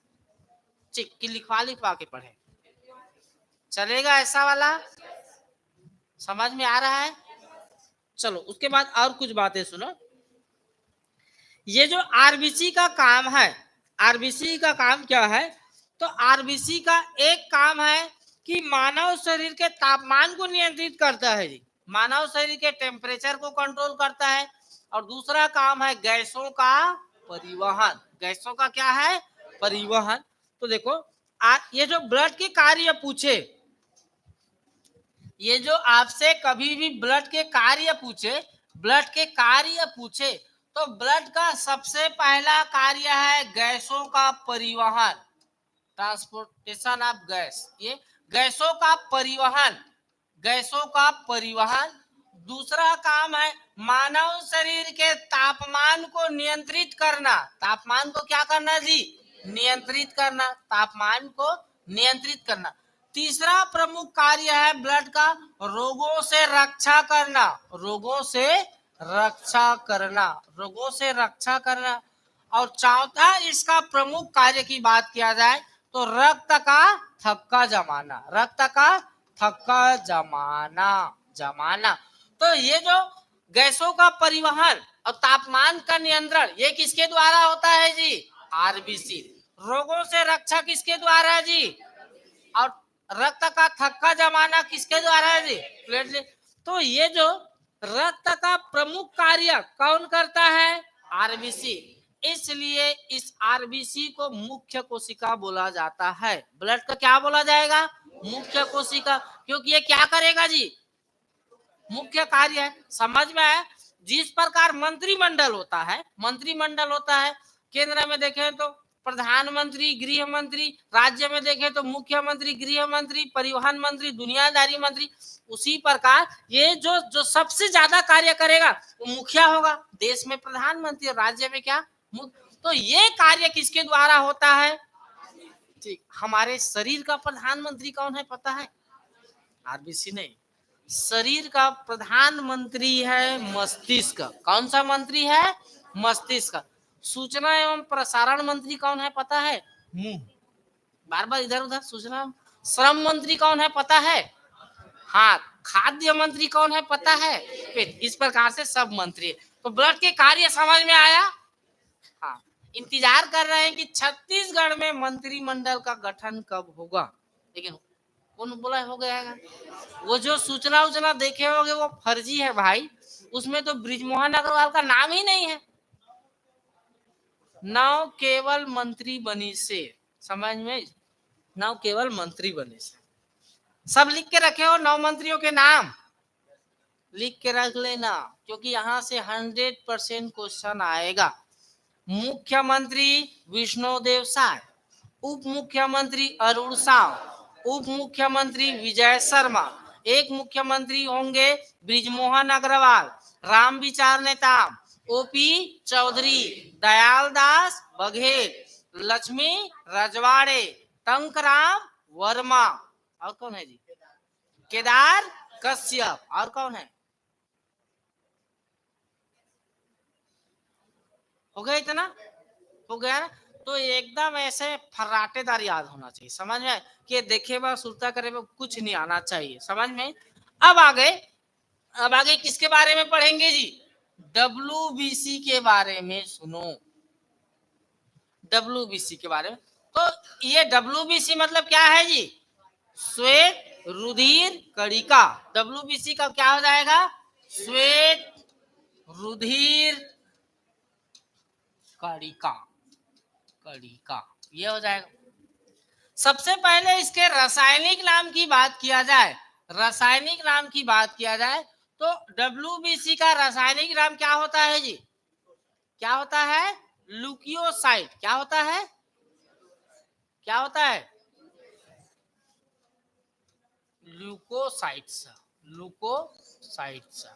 लिखवा लिखवा के पढ़े। चलेगा ऐसा वाला? समझ में आ रहा है? चलो उसके बाद और कुछ बातें सुनो। ये जो आरबीसी का काम है, आरबीसी का काम क्या है? तो आरबीसी का एक काम है कि मानव शरीर के तापमान को नियंत्रित करता है जी, मानव शरीर के टेम्परेचर को कंट्रोल करता है। और दूसरा काम है गैसों का परिवहन। गैसों का क्या है? परिवहन। तो देखो ये जो ब्लड के कार्य पूछे, ये जो आपसे कभी भी ब्लड के कार्य पूछे, ब्लड के कार्य पूछे, तो ब्लड का सबसे पहला कार्य है गैसों का परिवहन, ट्रांसपोर्टेशन ऑफ गैस। ये गैसों का परिवहन, गैसों का परिवहन। दूसरा काम है मानव शरीर के तापमान को नियंत्रित करना। तापमान को क्या करना जी? नियंत्रित करना, तापमान को नियंत्रित करना। तीसरा प्रमुख कार्य है ब्लड का रोगों से रक्षा करना, रोगों से रक्षा करना, रोगों से रक्षा करना। और चौथा इसका प्रमुख कार्य की बात किया जाए तो रक्त का थक्का जमाना, रक्त का थक्का जमाना। तो ये जो गैसों का परिवहन और तापमान का नियंत्रण ये किसके द्वारा होता है जी? आरबीसी। रोगों से रक्षा किसके द्वारा जी? और रक्त का थक्का जमाना किसके द्वारा है जी? प्लेटलेट। तो ये जो रक्त का प्रमुख कार्य कौन करता है? आरबीसी। इसलिए इस आरबीसी को मुख्य कोशिका बोला जाता है। ब्लड का क्या बोला जाएगा? मुख्य कोशिका, क्योंकि ये क्या करेगा जी? मुख्य कार्य है। समझ में आया? जिस प्रकार मंत्रिमंडल होता है, मंत्रिमंडल होता है, केंद्र में देखें तो प्रधानमंत्री, गृह मंत्री, राज्य में देखें तो मुख्यमंत्री, गृह मंत्री, परिवहन मंत्री, दुनियादारी मंत्री, उसी प्रकार ये जो सबसे ज्यादा कार्य करेगा वो मुखिया होगा। देश में प्रधानमंत्री और राज्य में क्या? तो ये कार्य किसके द्वारा होता है? ठीक, हमारे शरीर का प्रधानमंत्री कौन है पता है? आरबीसी नहीं, शरीर का प्रधानमंत्री है मस्तिष्क। कौन सा मंत्री है? मस्तिष्क। सूचना एवं प्रसारण मंत्री कौन है पता है? मुंह। बार बार इधर उधर सूचना। श्रम मंत्री कौन है पता है? हाथ। खाद्य मंत्री कौन है पता है? पेट। इस प्रकार से सब मंत्री है। तो ब्लड के कार्य समझ में आया? हाँ, इंतजार कर रहे हैं कि छत्तीसगढ़ में मंत्रिमंडल का गठन कब होगा, लेकिन कौन बोला हो गया है? वो जो सूचना देखे होगे वो फर्जी है भाई, उसमें तो बृजमोहन अग्रवाल का नाम ही नहीं है। नाव केवल मंत्री बनी से, समझ में? नाव केवल मंत्री बनी से। सब लिख के रखे हो 9 मंत्रियों के नाम, लिख के रख लेना, क्योंकि यहाँ से 100% क्वेश्चन आएगा। मुख्यमंत्री विष्णुदेव साय, उप मुख्यमंत्री अरुण साव, उप मुख्यमंत्री विजय शर्मा, एक मुख्यमंत्री होंगे बृजमोहन अग्रवाल, रामविचार नेताम, ओपी चौधरी, दयाल दास बघेल, लक्ष्मी रजवाड़े, टंकराम वर्मा, और कौन है जी? केदार कश्यप, और कौन है? हो गया इतना? हो गया ना? तो एकदम ऐसे फर्राटेदार याद होना चाहिए, समझ में? कि देखे बा सुनता करे बा कुछ नहीं आना चाहिए, समझ में? अब आगे, अब आगे किसके बारे में पढ़ेंगे जी? डब्ल्यूबीसी के बारे में सुनो, डब्ल्यूबीसी के बारे में। तो ये डब्ल्यूबीसी मतलब क्या है जी? श्वेत रुधिर कणिका। डब्ल्यूबीसी का क्या हो जाएगा? श्वेत रुधिर कणिका, कणिका ये हो जाएगा। सबसे पहले इसके रासायनिक नाम की बात किया जाए, रासायनिक नाम की बात किया जाए तो डब्ल्यूबीसी का रासायनिक नाम क्या होता है जी? क्या होता है? ल्यूकोसाइट। क्या होता है? क्या होता है? Leucocytes, leucocytes,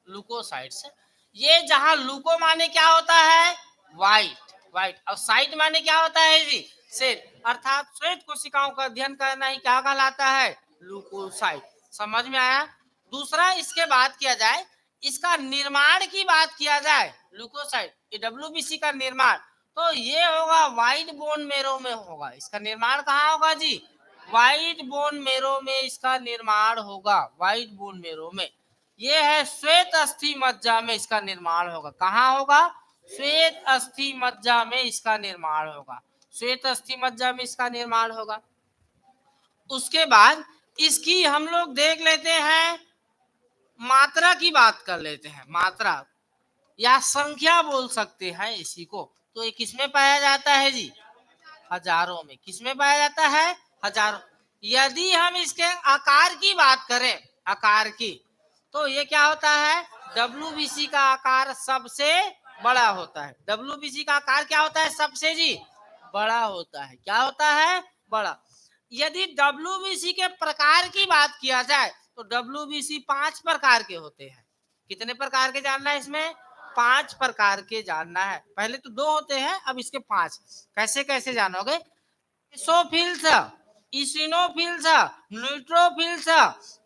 leucocytes. ये जहां ल्यूको माने क्या होता है? व्हाइट, व्हाइट, और साइट माने क्या होता है जी? श्वेत, अर्थात श्वेत कोशिकाओं का अध्ययन करना ही क्या कहलाता है? ल्यूकोसाइट। समझ में आया? दूसरा इसके बात किया जाए, इसका निर्माण की बात किया जाए, ल्यूकोसाइट ये डब्ल्यूबीसी का निर्माण, तो ये होगा व्हाइट बोन मेरो में होगा। इसका निर्माण कहाँ होगा जी? व्हाइट बोन मेरो में इसका निर्माण होगा, व्हाइट बोन मेरो में। ये है श्वेत अस्थि मज्जा में इसका निर्माण होगा। कहाँ होगा? श्वेत अस्थि मज्जा में इसका निर्माण होगा, श्वेत अस्थि मज्जा में इसका निर्माण होगा। उसके बाद इसकी हम लोग देख लेते हैं, मात्रा की बात कर लेते हैं। मात्रा या संख्या बोल सकते हैं इसी को। तो ये किसमें पाया जाता है जी? हजारों में। किसमें पाया जाता है? हजारों। यदि हम इसके आकार की बात करें, आकार की, तो ये क्या होता है? WBC का आकार सबसे बड़ा होता है। WBC का आकार क्या होता है? सबसे जी बड़ा होता है। क्या होता है? बड़ा। यदि WBC के प्रकार की बात किया जाए तो WBC 5 प्रकार के होते हैं। कितने प्रकार के जानना है इसमें? 5 प्रकार के जानना है। पहले तो 2 होते हैं, अब इसके 5। कैसे कैसे जानोगे? बेसोफिल्स, इसिनोफिल्स, न्यूट्रोफिल्स,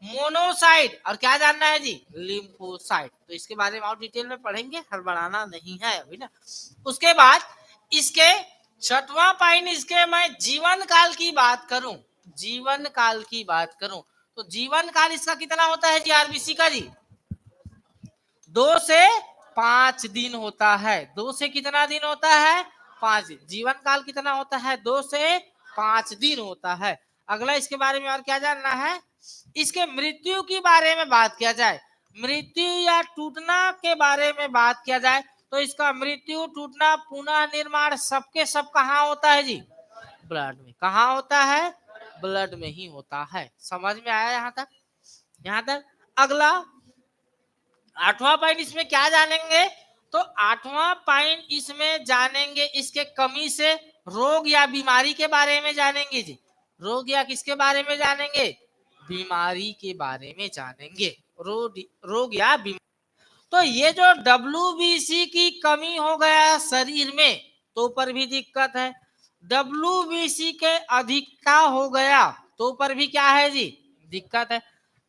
मोनोसाइट, और क्या जानना है जी? लिम्फोसाइट। तो इसके बारे में और डिटेल में पढ़ेंगे, हड़बड़ाना नहीं है अभी ना। उसके बाद इसके 6वां पॉइंट, इसके मैं जीवन काल की बात करूं, जीवन काल की बात करूं तो जीवन काल इसका कितना होता है जी? आरबीसी का जी 2 से 5 दिन होता है। 2 से कितना दिन होता है? 5 दिन। जीवन काल कितना होता है? 2 से 5 दिन होता है। अगला इसके बारे में और क्या जानना है? इसके मृत्यु की बारे में बात किया जाए, मृत्यु या टूटना के बारे में बात किया जाए तो इसका मृत्यु, टूटना, पुनः निर्माण सबके सब कहाँ होता है जी? ब्लड में। कहाँ होता है? ब्लड में ही होता है। समझ में आया यहाँ तक? यहाँ तक। अगला 8वां पॉइंट इसमें क्या जानेंगे? तो 8वां पॉइंट इसमें जानेंगे इसके कमी से रोग या बीमारी के बारे में जानेंगे जी। रोग या किसके बारे में जानेंगे? बीमारी के बारे में जानेंगे। रोग या बीमारी। तो ये जो WBC की कमी हो गया शरीर में तो पर भी दिक्कत है। WBC के अधिकता हो गया तो पर भी क्या है जी? दिक्कत है।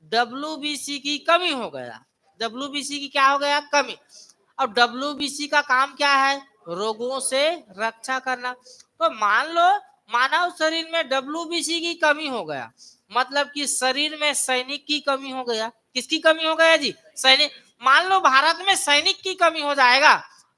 WBC की कमी हो गया, WBC की क्या हो गया? कमी। अब WBC का काम क्या है? रोगों से रक्षा करना। तो मान लो मानव शरीर में WBC की कमी हो गया, मतलब कि शरीर में सैनिक की कमी हो गया। किसकी कमी हो गया जी? सैनिक। मान लो भारत में सैनिक की कमी हो जाएगा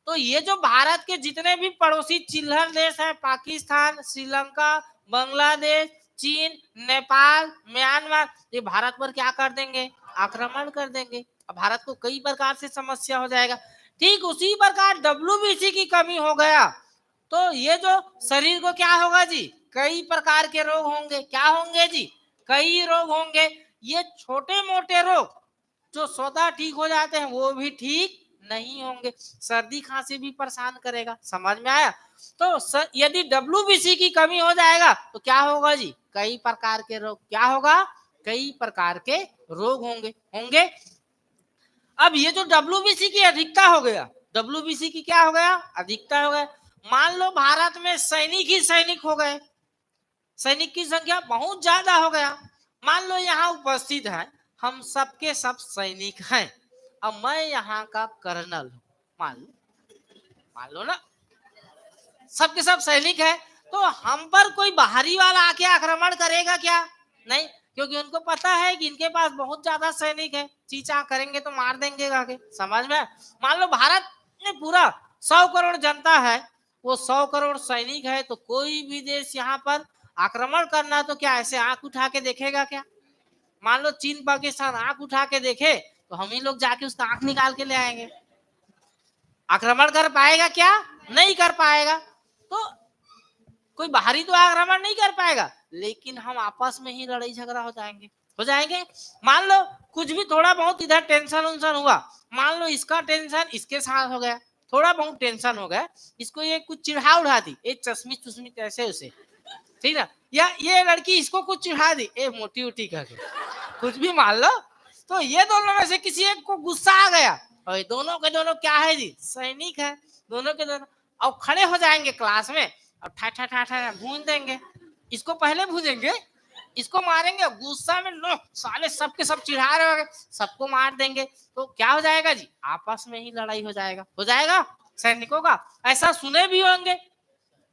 तो ये जो भारत के जितने भी पड़ोसी चिल्हर देश है, पाकिस्तान, श्रीलंका, बांग्लादेश, चीन, नेपाल, म्यांमार, ये भारत पर क्या कर देंगे? आक्रमण कर देंगे। अब भारत को कई प्रकार से समस्या हो जाएगा। ठीक उसी प्रकार WBC की कमी हो गया तो ये जो शरीर को क्या होगा जी? कई प्रकार के रोग होंगे। क्या होंगे जी? कई रोग होंगे। ये छोटे मोटे रोग जो स्वतः ठीक हो जाते हैं वो भी ठीक नहीं होंगे। सर्दी खांसी भी परेशान करेगा। समझ में आया? तो यदि WBC की कमी हो जाएगा तो क्या होगा जी? कई प्रकार के रोग। क्या होगा? कई प्रकार के रोग होंगे। अब ये जो WBC की अधिकता हो गया, WBC की क्या हो गया? अधिकता हो गया। मान लो भारत में सैनिक ही सैनिक हो गए, सैनिक की संख्या बहुत ज्यादा हो गया। मान लो यहाँ उपस्थित है, हम सबके सब सैनिक हैं। अब मैं यहाँ का कर्नल हूँ, मान लो ना, सबके सब सैनिक है तो हम पर कोई बाहरी वाला आके आक्रमण करेगा क्या? नहीं, क्योंकि उनको पता है कि इनके पास बहुत ज्यादा सैनिक है, चीचा करेंगे तो मार देंगे आगे। समझ में? मान लो भारत में पूरा 100 करोड़ जनता है, वो 100 करोड़ सैनिक है तो कोई भी देश यहाँ पर आक्रमण करना तो क्या ऐसे आंख उठा के देखेगा क्या? मान लो चीन पाकिस्तान आंख उठा के देखे तो हम ही लोग जाके उसका आंख निकाल के ले आएंगे। आक्रमण कर पाएगा क्या? नहीं कर पाएगा। तो कोई बाहरी तो आक्रमण नहीं कर पाएगा, लेकिन हम आपस में ही लड़ाई झगड़ा हो जाएंगे। मान लो कुछ भी थोड़ा बहुत इधर टेंशन उन्सन हुआ, मान लो इसका टेंशन इसके साथ हो गया, थोड़ा बहुत टेंशन हो गया, इसको ये कुछ चिढ़ा उड़ा दी, एक चश्मी ऐसे उसे, ठीक ना, या ये लड़की इसको कुछ चिढ़ा दी, ए मोटी उटी करके, कुछ भी मान लो, तो ये दोनों में से किसी एक को गुस्सा आ गया और ये दोनों के दोनों क्या है जी? सैनिक है दोनों के दोनों। अब खड़े हो जाएंगे क्लास में और ठा ठा ठा ठा भून देंगे, इसको पहले भूजेंगे, इसको मारेंगे, गुस्सा में लो साले सबके सब चिढ़ा रहे होंगे, सबको मार देंगे, तो क्या हो जाएगा जी? आपस में ही लड़ाई हो जाएगा सैनिकों का। ऐसा सुने भी होंगे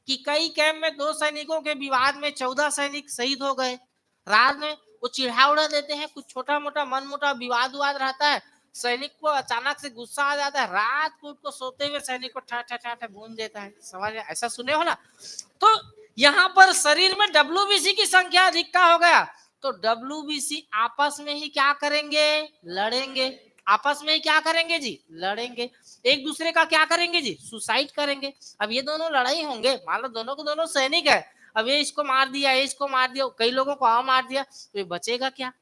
कि कई कैंप में 2 सैनिकों के विवाद में 14 सैनिक शहीद हो गए। रात में वो चिढ़ा उड़ा देते हैं, कुछ छोटा मोटा मन मोटा विवाद विवाद रहता है, सैनिक को अचानक से गुस्सा आ जाता है, रात को उसको सोते हुए सैनिक को ठा ठा ठा ठा भून देता है। समझ में? ऐसा सुने हो ना। तो यहाँ पर शरीर में डब्ल्यूबीसी की संख्या अधिकता हो गया, तो डब्ल्यूबीसी आपस में ही क्या करेंगे, लड़ेंगे। आपस में ही क्या करेंगे जी, लड़ेंगे। एक दूसरे का क्या करेंगे जी, सुसाइड करेंगे। अब ये दोनों लड़ाई होंगे, मान लो दोनों को दोनों सैनिक है, अब ये इसको मार दिया, ये इसको मार दिया, कई लोगों को और मार दिया, तो ये बचेगा क्या।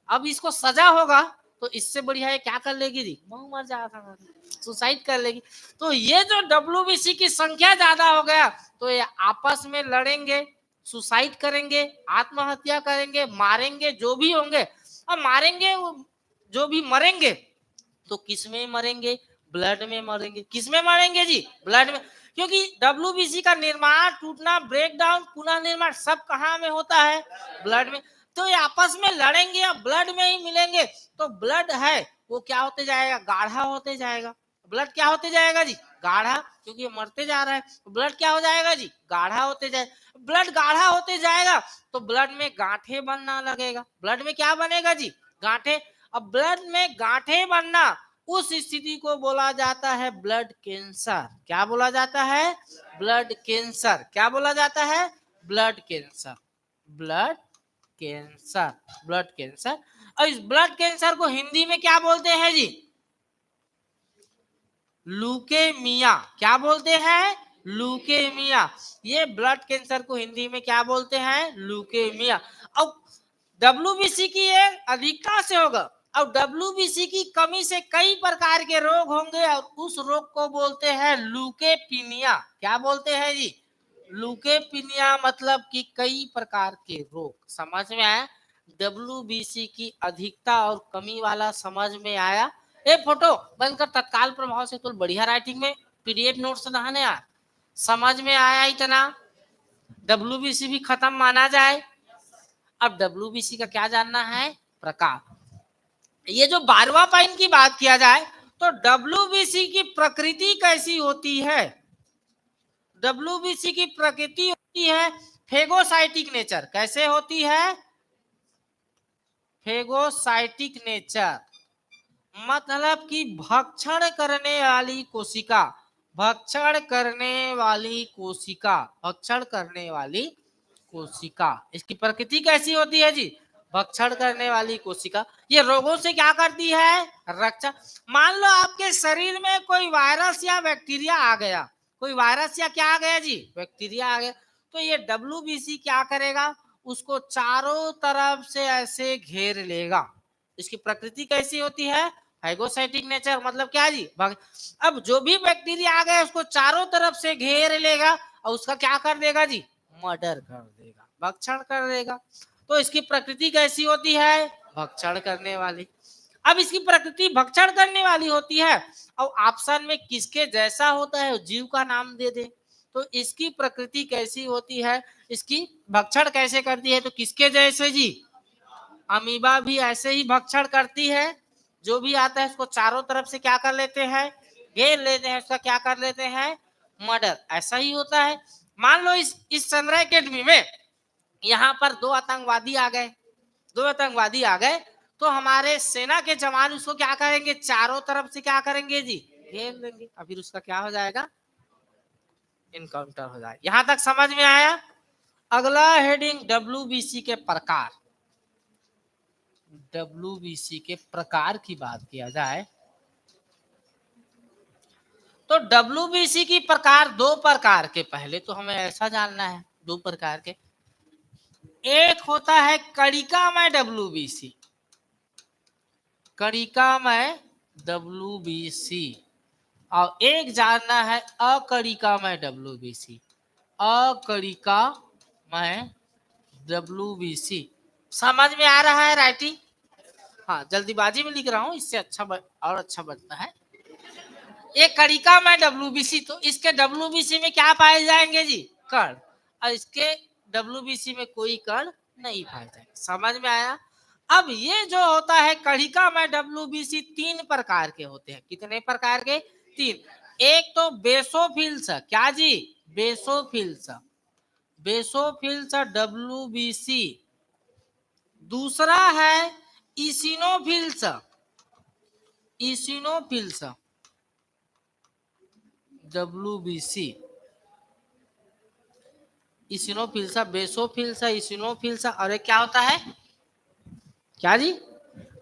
अब इसको सजा होगा तो इससे बढ़िया है क्या कर लेगी जी, वो मर जाएगा, सुसाइड कर लेगी। तो ये जो डब्ल्यूबीसी की संख्या ज्यादा हो गया, तो ये आपस में लड़ेंगे, सुसाइड करेंगे, आत्महत्या करेंगे, मारेंगे जो भी होंगे। अब मारेंगे जो भी मरेंगे तो किस में मरेंगे, ब्लड में मरेंगे। किस में मरेंगे जी, ब्लड में। क्योंकि डब्ल्यूबीसी का निर्माण, टूटना, ब्रेकडाउन, पुनः निर्माण सब कहाँ में होता है, ब्लड में। तो ये आपस में लड़ेंगे और ब्लड में ही मिलेंगे, तो ब्लड है वो क्या होते जाएगा, गाढ़ा होते जाएगा। ब्लड क्या होते जाएगा जी, गाढ़ा, क्योंकि ये मरते जा रहा है, तो ब्लड क्या हो जाएगा जी, गाढ़ा होते जाएगा। ब्लड गाढ़ा होते जाएगा तो ब्लड में गांठे बनना लगेगा। ब्लड में क्या बनेगा जी, गांठे। अब ब्लड में गांठे बनना, उस स्थिति को बोला जाता है ब्लड कैंसर। क्या बोला जाता है, ब्लड कैंसर। क्या बोला जाता है, blood cancer. Blood cancer, blood cancer. और इस ब्लड कैंसर को हिंदी में क्या बोलते हैं जी, लुकेमिया। क्या बोलते हैं, लुकेमिया। ये ब्लड कैंसर को हिंदी में क्या बोलते हैं, लुकेमिया। अब डब्ल्यूबीसी की ये अधिकता से होगा, अब डब्ल्यूबीसी की कमी से कई प्रकार के रोग होंगे और उस रोग को बोलते हैं लुकेपीनिया। क्या बोलते हैं जी, लुकेपीनिया, मतलब कि कई प्रकार के रोग। समझ में आया, डब्ल्यूबीसी की अधिकता और कमी वाला समझ में आया। ए फोटो बंद कर, तत्काल प्रभाव से तो बढ़िया राइटिंग में पीडीएफ नोट्स नहाने यार। समझ में आया इतना, डब्ल्यूबीसी भी खत्म माना जाए। अब डब्ल्यूबीसी का क्या जानना है, प्रकार। ये जो 12वां पॉइंट की बात किया जाए तो डब्ल्यूबीसी की प्रकृति कैसी होती है। डब्ल्यूबीसी की प्रकृति होती है फेगोसाइटिक नेचर। कैसे होती है, फेगोसाइटिक नेचर, मतलब कि भक्षण करने वाली कोशिका, भक्षण करने वाली कोशिका, भक्षण करने वाली कोशिका। इसकी प्रकृति कैसी होती है जी, भक्षण करने वाली कोशिका। ये रोगों से क्या करती है, रक्षा। मान लो आपके शरीर में कोई वायरस या बैक्टीरिया आ गया, कोई वायरस या क्या आ गया जी, बैक्टीरिया आ गया, तो ये डब्ल्यूबीसी क्या करेगा, उसको चारों तरफ से ऐसे घेर लेगा। इसकी प्रकृति कैसी होती है, फाइगोसाइटिक नेचर, मतलब क्या जी, अब जो भी बैक्टीरिया आ गया उसको चारों तरफ से घेर लेगा और उसका क्या कर देगा जी, मर्डर कर देगा, भक्षण कर देगा। तो इसकी प्रकृति कैसी होती है, भक्षण करने वाली। अब इसकी प्रकृति भक्षण करने वाली होती है और ऑप्शन में किसके जैसा होता है जीव का नाम दे दे। तो इसकी प्रकृति कैसी होती है, इसकी भक्षण कैसे करती है, तो किसके जैसे जी, अमीबा भी ऐसे ही भक्षण करती है। जो भी आता है उसको चारों तरफ से क्या कर लेते हैं, घेर लेते हैं, उसका क्या कर लेते हैं, मर्डर। ऐसा ही होता है। मान लो इस संग्रह अकेडमी में यहाँ पर दो आतंकवादी आ गए, दो आतंकवादी आ गए, तो हमारे सेना के जवान उसको क्या करेंगे, चारों तरफ से क्या करेंगे जी, घेर लेंगे, और फिर उसका क्या हो जाएगा, इनकाउंटर हो जाएगा। यहां तक समझ में आया। अगला हेडिंग डब्ल्यूबीसी के प्रकार। डब्ल्यूबीसी के प्रकार की बात किया जाए तो डब्ल्यूबीसी की प्रकार, दो प्रकार के, पहले तो हमें ऐसा जानना है, दो प्रकार के। एक होता है कणिकामय डब्ल्यूबीसी, कणिकामय डब्ल्यूबीसी, और एक जानना है अकणिकामय डब्ल्यूबीसी, अकणिकामय डब्ल्यूबीसी। समझ में आ रहा है राइटिंग, हाँ जल्दीबाजी में लिख रहा हूँ, इससे अच्छा और अच्छा बनता है। एक कणिकामय डब्ल्यूबीसी, तो इसके डब्ल्यूबीसी में क्या पाए जाएंगे जी, कण, और इसके डब्ल्यूबीसी में कोई कण नहीं पाए जाएंगे। समझ में आया। अब ये जो होता है कणिकामय डब्ल्यूबीसी तीन प्रकार के होते हैं। कितने प्रकार के, तीन। एक तो बेसोफिल्स, क्या जी, बेसोफिल्स, बेसोफिल्स डब्ल्यूबीसी, दूसरा है इसिनोफिल्स, इसिनोफिल्स WBC, इसिनोफिल्सा, बेसोफिल्सा, इसिनोफिल्सा, और एक क्या होता है, क्या जी,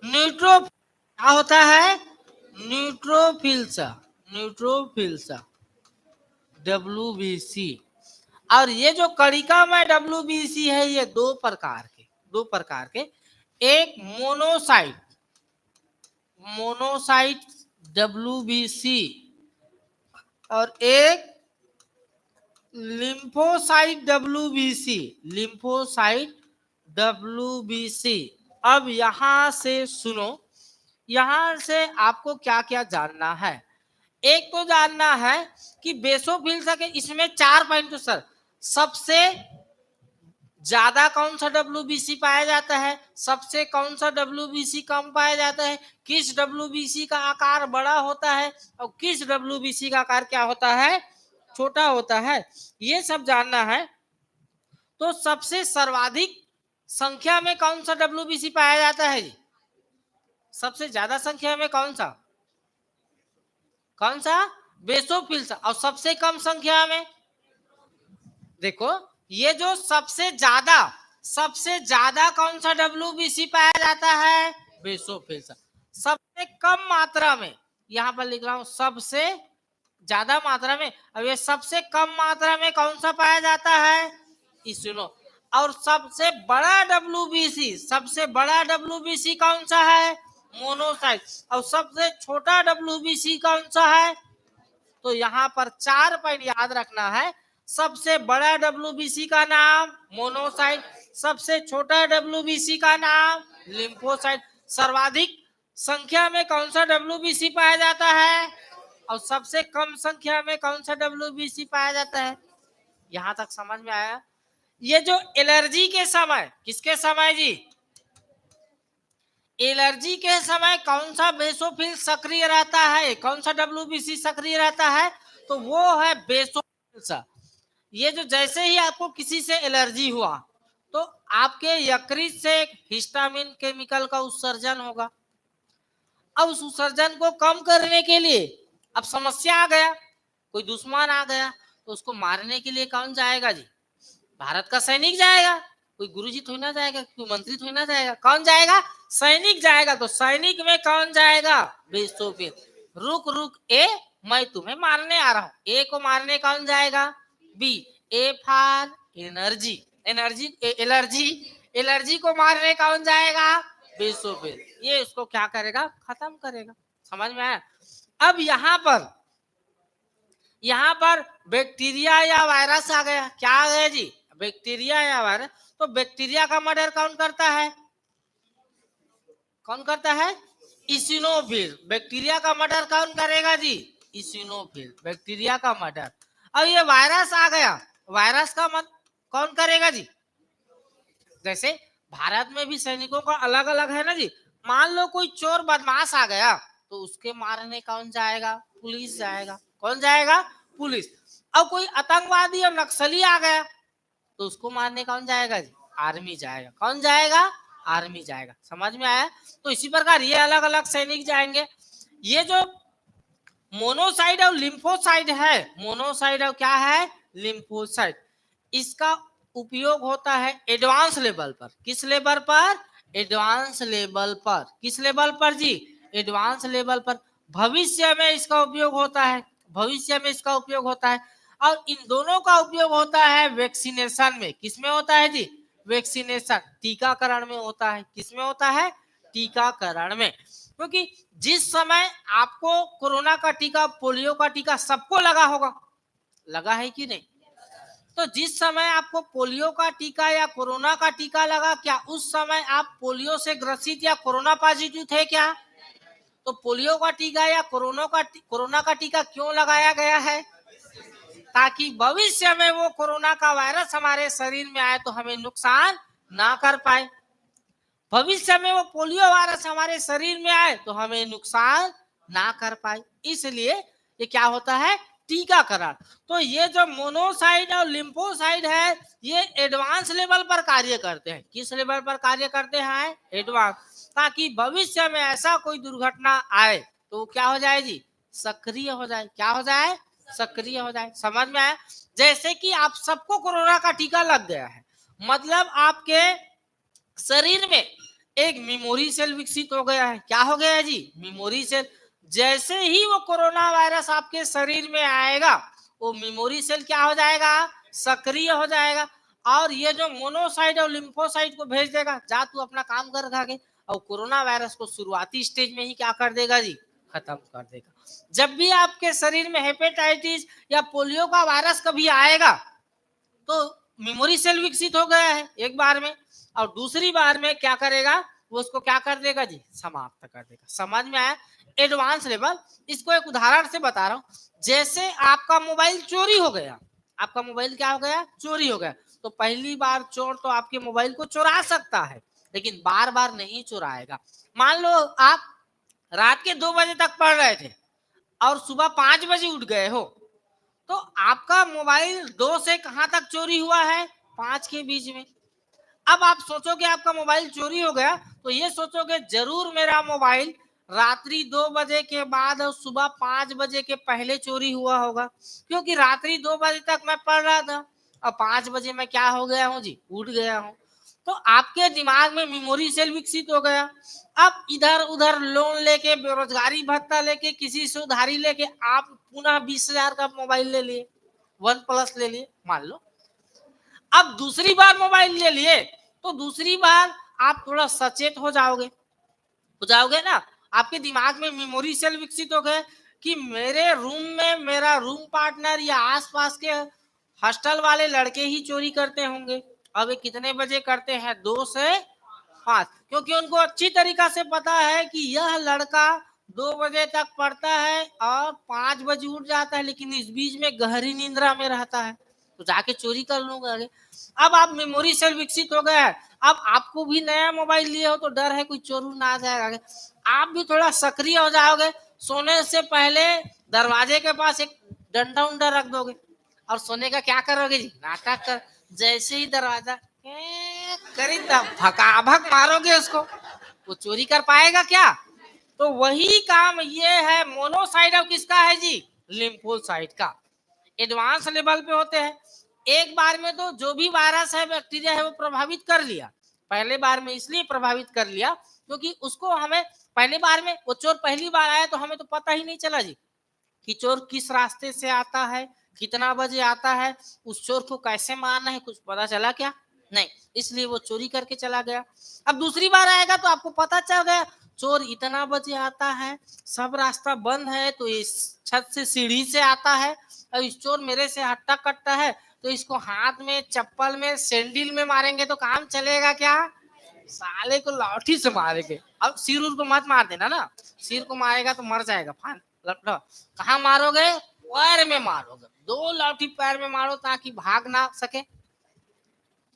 क्या होता है, न्यूट्रोफिल्सा, न्यूट्रोफिल्सा WBC। और ये जो कणिका में WBC है, ये दो प्रकार के, एक मोनोसाइट, मोनोसाइट WBC, और एक लिम्फोसाइट WBC, लिम्फोसाइट WBC। अब यहां से सुनो, यहां से आपको क्या क्या जानना है। एक तो जानना है कि बेसोफिल्स के इसमें 4 पॉइंट सर, सबसे ज्यादा कौन सा WBC पाया जाता है, सबसे कौन सा WBC कम पाया जाता है, किस WBC का आकार बड़ा होता है और किस WBC का आकार क्या होता है, छोटा होता है, ये सब जानना है। तो सबसे सर्वाधिक संख्या में कौन सा WBC पाया जाता है जी, सबसे ज्यादा संख्या में कौन सा बेसोफिल्स, और सबसे कम संख्या में, देखो ये जो सबसे ज्यादा कौन सा WBC पाया जाता है, बेसोफिल्स। सबसे कम मात्रा में, यहां पर लिख रहा हूं सबसे ज्यादा मात्रा में, अब ये सबसे कम मात्रा में कौन सा पाया जाता है, इसिनो। और सबसे बड़ा WBC कौन सा है, मोनोसाइट। और सबसे छोटा WBC कौन सा है, तो यहाँ पर 4 पॉइंट याद रखना है। सबसे बड़ा WBC का नाम मोनोसाइट, सबसे छोटा WBC का नाम लिम्फोसाइट, सर्वाधिक संख्या में कौन सा WBC पाया जाता है, और सबसे कम संख्या में कौन सा WBC पाया जाता है। यहां तक समझ में आया। ये जो एलर्जी के समय, किसके समय जी, एलर्जी के समय कौन सा बेसोफिल सक्रिय रहता है, कौन सा WBC सक्रिय रहता है, तो वो है बेसोफिल। ये जो जैसे ही आपको किसी से एलर्जी हुआ तो आपके यकृत से हिस्टामिन केमिकल का उत्सर्जन होगा। अब उस उत्सर्जन को कम करने के लिए अब समस्या आ गया, कोई दुश्मन आ गया, तो उसको मारने के लिए कौन जाएगा जी, भारत का सैनिक जाएगा, कोई गुरुजी थोड़ी ना जाएगा, कोई मंत्री थोड़ी ना जाएगा, कौन जाएगा, सैनिक जाएगा। तो सैनिक में कौन जाएगा, बेसोफिल। रुक ए, मैं तुम्हें मारने आ रहा हूं, ए को मारने कौन जाएगा, B, A for energy, allergy को मारने कौन जाएगा, बेसोफिल। ये उसको क्या करेगा, खत्म करेगा। समझ में आया। अब यहाँ पर बैक्टीरिया या वायरस आ गया, क्या आ गया जी, बैक्टीरिया या वायरस। तो बैक्टीरिया का मर्डर कौन करता है, इसिनोफिल। बैक्टीरिया का मर्डर कौन करेगा जी, इसिनोफिल, बैक्टीरिया का मर्डर। अब ये वायरस आ गया, वायरस का कौन करेगा जी, जैसे भारत में भी सैनिकों का अलग अलग है ना जी। मान लो कोई चोर बदमाश आ गया तो उसके मारने कौन जाएगा, पुलिस जाएगा। कौन जाएगा, पुलिस। अब कोई आतंकवादी और नक्सली आ गया तो उसको मारने कौन जाएगा जी, आर्मी जाएगा। कौन जाएगा, आर्मी जाएगा। समझ में आया। तो इसी प्रकार ये अलग अलग सैनिक जाएंगे। ये जो मोनोसाइट और लिम्फोसाइट है, मोनोसाइट और क्या है, लिम्फोसाइट, इसका उपयोग होता है एडवांस लेवल पर। किस लेवल पर, एडवांस लेवल पर। किस लेवल पर जी, एडवांस लेवल पर। भविष्य में इसका उपयोग होता है, भविष्य में इसका उपयोग होता है। और इन दोनों का उपयोग होता है वैक्सीनेशन में। किसमें होता है जी, वैक्सीनेशन, टीकाकरण में होता है। किसमें होता है, टीकाकरण में। क्योंकि जिस समय आपको कोरोना का टीका, पोलियो का टीका सबको लगा होगा, लगा है कि नहीं। तो जिस समय आपको पोलियो का टीका या कोरोना का टीका लगा, क्या उस समय आप पोलियो से ग्रसित या कोरोना पॉजिटिव थे क्या। तो पोलियो का टीका या कोरोना का टीका क्यों लगाया गया है, ताकि भविष्य में वो कोरोना का वायरस हमारे शरीर में आए तो हमें नुकसान ना कर पाए। भविष्य में वो पोलियो वायरस हमारे शरीर में आए तो हमें नुकसान ना कर पाए। इसलिए ये क्या होता है, टीकाकरण। तो ये जो मोनोसाइट और लिम्फोसाइट है ये एडवांस लेवल पर कार्य करते हैं। किस लेवल पर कार्य करते हैं? एडवांस, ताकि भविष्य में ऐसा कोई दुर्घटना आए तो क्या हो जाए जी? सक्रिय हो जाए। क्या हो जाए? सक्रिय हो जाए। समझ में आया? जैसे कि आप सबको कोरोना का टीका लग गया है, मतलब आपके शरीर में एक मेमोरी सेल विकसित हो गया है। क्या हो गया है जी? Memory cell. जैसे ही वो कोरोना वायरस आपके शरीर में आएगा वो मेमोरी सेल क्या हो जाएगा? सक्रिय हो जाएगा और ये जो मोनोसाइट और लिम्फोसाइट को भेज देगा, जा तू अपना काम कर खाके, और कोरोना वायरस को शुरुआती स्टेज में ही क्या कर देगा जी? खत्म कर देगा। जब भी आपके शरीर में हेपेटाइटिस या पोलियो का वायरस कभी आएगा तो मेमोरी सेल विकसित हो गया है एक बार में, और दूसरी बार में क्या करेगा? वो उसको क्या कर देगा जी? समाप्त कर देगा। समझ में आया? Advance level. इसको एक उदाहरण से बता रहा हूं। जैसे आपका मोबाइल चोरी हो गया, आपका मोबाइल क्या हो गया? चोरी हो गया। तो पहली बार चोर तो आपके मोबाइल को चुरा सकता है, लेकिन बार बार नहीं चुराएगा। मान लो आप रात के 2 बजे तक पढ़ रहे थे और सुबह 5 बजे उठ गए हो, तो आपका मोबाइल 2 से कहां तक चोरी हुआ है? 5 के बीच में। अब आप सोचोगे आपका मोबाइल चोरी हो गया, तो ये सोचोगे जरूर मेरा मोबाइल रात्रि 2 बजे के बाद और सुबह 5 बजे के पहले चोरी हुआ होगा, क्योंकि रात्रि 2 बजे तक मैं पढ़ रहा था और 5 बजे मैं क्या हो गया हूँ जी? उठ गया हूँ। तो आपके दिमाग में मेमोरी सेल विकसित हो गया। अब इधर उधर लोन लेके, बेरोजगारी भत्ता लेके, किसी से उधारी लेके आप पुनः 20,000 का मोबाइल ले लिए, OnePlus ले लिए मान लो। अब दूसरी बार मोबाइल ले लिए तो दूसरी बार आप थोड़ा सचेत हो जाओगे ना। आपके दिमाग में मेमोरी सेल विकसित हो गए कि मेरे रूम में मेरा रूम पार्टनर या आसपास के हॉस्टल वाले लड़के ही चोरी करते होंगे। अब ये कितने बजे करते हैं? 2 से 5, क्योंकि उनको अच्छी तरीका से पता है कि यह लड़का 2 बजे तक पढ़ता है और 5 बजे उठ जाता है, लेकिन इस बीच में गहरी निंद्रा में रहता है, तो जाके चोरी कर लूंगा। अब आप मेमोरी सेल विकसित हो गया है। अब आपको भी नया मोबाइल लिए हो तो डर है कोई चोर ना आ जाएगा, आप भी थोड़ा सक्रिय हो जाओगे। सोने से पहले दरवाजे के पास एक डंडा उंडा रख दोगे और सोने का क्या करोगे जी? नाटक कर। जैसे ही दरवाजा करी तब भगाभग मारोगे उसको, वो चोरी कर पाएगा क्या? तो वही काम ये है मोनोसाइट और किसका है जी? लिम्फोसाइट का। एडवांस लेवल पे होते हैं। एक बार में तो जो भी वायरस है, बैक्टीरिया है, वो प्रभावित कर लिया। पहले बार में इसलिए प्रभावित कर लिया क्योंकि उसको हमें पहले बार में, वो चोर पहली बार आया तो हमें तो पता ही नहीं चला जी कि चोर किस रास्ते से आता है, कितना बजे आता है, उस चोर को कैसे मारना है, कुछ पता चला क्या? नहीं, इसलिए वो चोरी करके चला गया। अब दूसरी बार आएगा तो आपको पता चल गया चोर इतना बजे आता है, सब रास्ता बंद है, तो इस छत से सीढ़ी से आता है, और इस चोर मेरे से हट्टा कट्टा है, तो इसको हाथ में, चप्पल में, सैंडल में मारेंगे तो काम चलेगा क्या? साले को लाठी से मारेंगे। अब सिर उर को मत मार देना ना, सिर को मारेगा तो मर जाएगा। फान कहाँ मारोगे? पैर में मारोगे। 2 लाठी पैर में मारो ताकि भाग ना सके,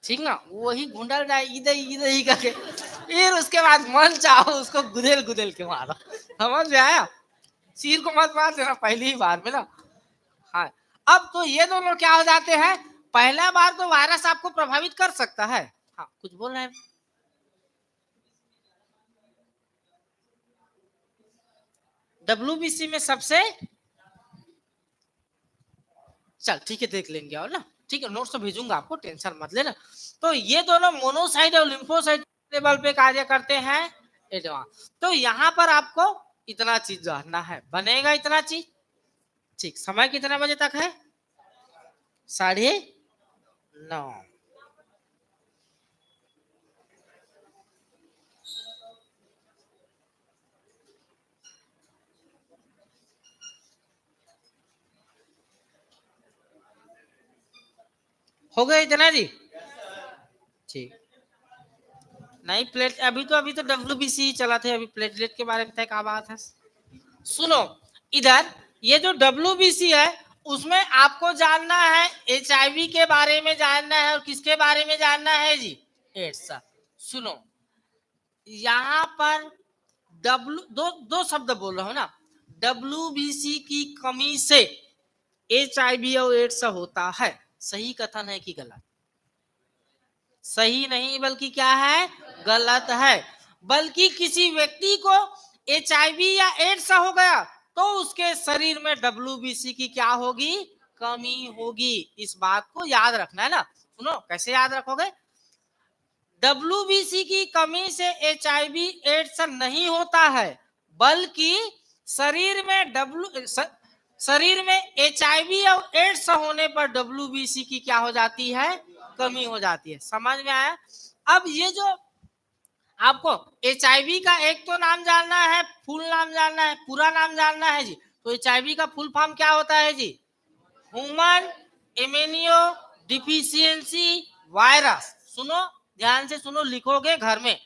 ठीक ना? वही घुंडल जाए इधर इधर ही करके, फिर उसके बाद मन चाहो उसको गुदेल गुदेल के मारो। समझ में आया? सिर को मत मार देना पहली ही बार में ना। हाँ, अब तो ये दोनों क्या हो जाते हैं? पहला बार तो वायरस आपको प्रभावित कर सकता है। हाँ, कुछ बोल रहे हैं? WBC में सबसे, चल ठीक है देख लेंगे और ना, ठीक है, नोट्स तो भेजूंगा आपको, टेंशन मत लेना। तो ये दोनों मोनोसाइट और लिम्फोसाइट लेवल पे कार्य करते हैं एडवांस। तो यहाँ पर आपको इतना चीज जानना है, बनेगा इतना चीज। ठीक, समय कितना बजे तक है? 9:30। हो गया इतना जी? ठीक, नहीं प्लेट अभी तो WBC ही चला था, अभी प्लेटलेट के बारे में तय क्या बात है? सुनो इधर, ये जो WBC है उसमें आपको जानना है HIV के बारे में जानना है, और किसके बारे में जानना है जी? एड्स। सुनो यहाँ पर दो शब्द बोल रहा हूं ना। WBC की कमी से HIV और एड्स होता है। सही कथन है कि गलत? सही नहीं बल्कि क्या है, गलत है। बल्कि किसी व्यक्ति को HIV या एड्स हो गया तो उसके शरीर में WBC की क्या होगी, कमी होगी। इस बात को याद रखना है ना। सुनो कैसे याद रखोगे। WBC की कमी से HIV एड्स नहीं होता है, बल्कि शरीर में शरीर में HIV और एड्स होने पर WBC की क्या हो जाती है, कमी हो जाती है। समझ में आया। अब ये जो आपको HIV का एक तो नाम जानना है, फुल नाम जानना है, पूरा नाम जानना है जी। तो HIV का फुल फॉर्म क्या होता है जी, ह्यूमन इम्यूनो डिफिशियंसी वायरस। सुनो ध्यान से सुनो, लिखोगे घर में,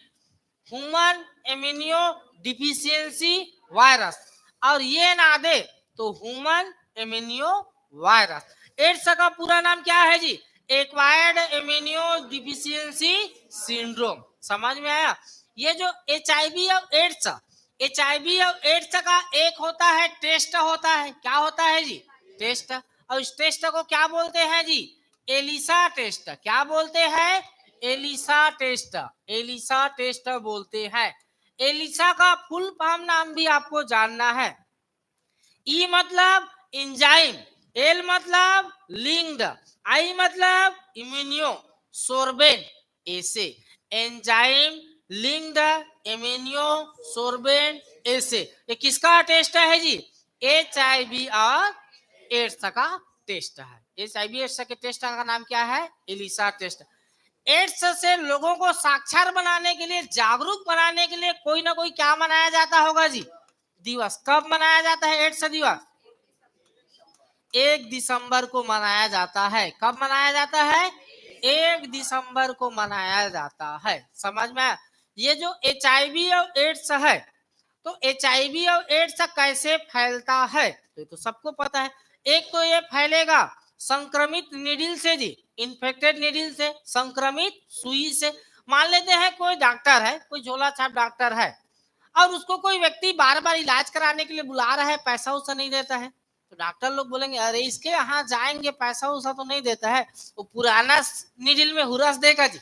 ह्यूमन इम्यूनो डिफिशियंसी वायरस, और ये ना दे तो ह्यूमन इम्यूनो वायरस। एड्स का पूरा नाम क्या है जी, एक्वायर्ड इम्यूनो डिफिशियंसी सिंड्रोम। समझ में आया। ये जो HIV और एड्स, HIV और एड्स का एक होता है टेस्ट होता है, क्या होता है जी, टेस्ट। और इस टेस्ट को क्या बोलते हैं जी, एलिसा टेस्ट। क्या बोलते हैं, एलिसा टेस्ट। एलिसा टेस्ट बोलते हैं। एलिसा का फुल फॉर्म नाम भी आपको जानना है। ई मतलब एंजाइम, एल मतलब लिंक्ड, आई मतलब इम्यूनो सोर्बेंट, ऐसे एंजाइम लिंक्ड इम्यूनो सोर्बेंट ऐसे। ये किसका टेस्ट है जी, HIV और एड्स का टेस्ट है। HIV एड्स के टेस्ट का नाम क्या है, एलिसा टेस्ट। एड्स से लोगों को साक्षर बनाने के लिए, जागरूक बनाने के लिए कोई ना कोई क्या मनाया जाता होगा जी, दिवस। कब मनाया जाता है एड्स दिवस, 1 दिसंबर को मनाया जाता है। कब मनाया जाता है, 1 दिसंबर को मनाया जाता है। समझ में आया। ये जो HIV और एड्स है, तो HIV और एड्स कैसे फैलता है तो सबको पता है। एक तो ये फैलेगा संक्रमित नीडल से जी, इन्फेक्टेड नीडल से, संक्रमित सुई से। मान लेते हैं कोई डॉक्टर है, कोई झोला छाप डॉक्टर है, और उसको कोई व्यक्ति बार बार इलाज कराने के लिए बुला रहा है, पैसा उसा नहीं देता है, तो डॉक्टर लोग बोलेंगे अरे इसके यहाँ जाएंगे, पैसा उसा तो नहीं देता है, वो पुराना नीडल में हुरस देगा जी।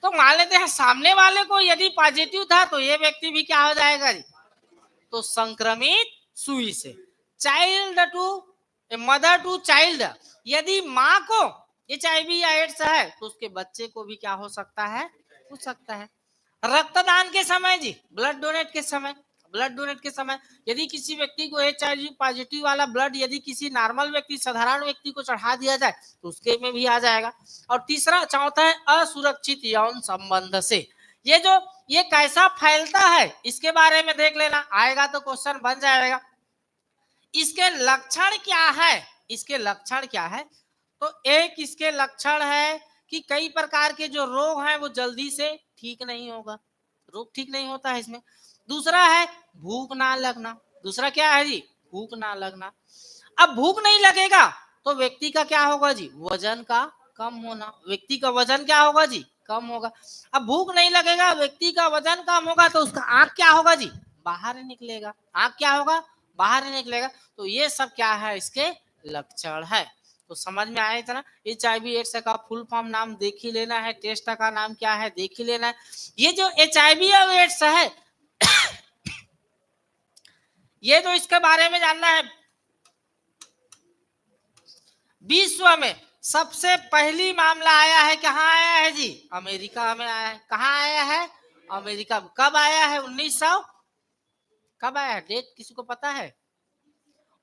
तो मान लेते हैं सामने वाले को यदि पॉजिटिव था तो ये व्यक्ति भी क्या हो जाएगा जी, तो संक्रमित सुई से। Child to mother to child, यदि माँ को HIV या एड्स है तो उसके बच्चे को भी क्या हो सकता है, हो सकता है। रक्तदान के समय जी, ब्लड डोनेट के समय, ब्लड डोनेट के समय यदि किसी व्यक्ति को HIV पॉजिटिव वाला ब्लड यदि किसी नॉर्मल व्यक्ति, साधारण व्यक्ति को चढ़ा दिया जाए तो उसके में भी आ जाएगा। और तीसरा चौथा है असुरक्षित यौन संबंध से। ये जो ये कैसा फैलता है इसके बारे में देख लेना, आएगा तो क्वेश्चन बन जाएगा। इसके लक्षण क्या है, इसके लक्षण क्या है, तो एक इसके लक्षण है कि कई प्रकार के जो रोग हैं वो जल्दी से ठीक नहीं होगा, रोग ठीक नहीं होता है इसमें। दूसरा है भूख ना लगना। दूसरा क्या है जी, भूख ना लगना। अब भूख नहीं लगेगा तो व्यक्ति का क्या होगा जी, वजन का कम होना। व्यक्ति का वजन क्या होगा जी, कम होगा। अब भूख नहीं लगेगा, व्यक्ति का वजन कम होगा, तो उसका आंख क्या होगा जी, बाहर निकलेगा। आंख क्या होगा, बाहर निकलेगा। तो ये सब क्या है, इसके लक्षण है। तो समझ में आया इतना। HIV एड्स का फुल फॉर्म नाम देख ही लेना है, टेस्ट का नाम क्या है देख ही लेना है। ये जो HIV और एड्स है ये जो इसके बारे में जानना है, विश्व में सबसे पहली मामला आया है, कहाँ आया है जी, अमेरिका में आया है। कहाँ आया है, अमेरिका। कब आया है, 1900, कब आया है, डेट किसी को पता है,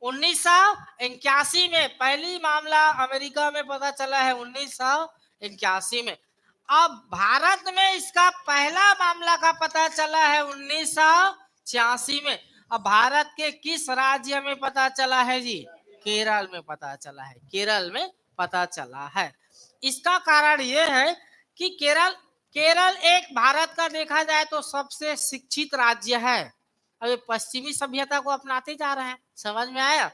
1981 में पहली मामला अमेरिका में पता चला है, 1981 में। अब भारत में इसका पहला मामला का पता चला है 1986 में। अब भारत के किस राज्य में पता चला है जी, केरल में पता चला है, केरल में पता चला है। इसका कारण यह है कि केरल एक भारत का देखा जाए तो सबसे शिक्षित राज्य है। अब ये पश्चिमी सभ्यता को अपनाते जा रहे हैं, समझ में आया।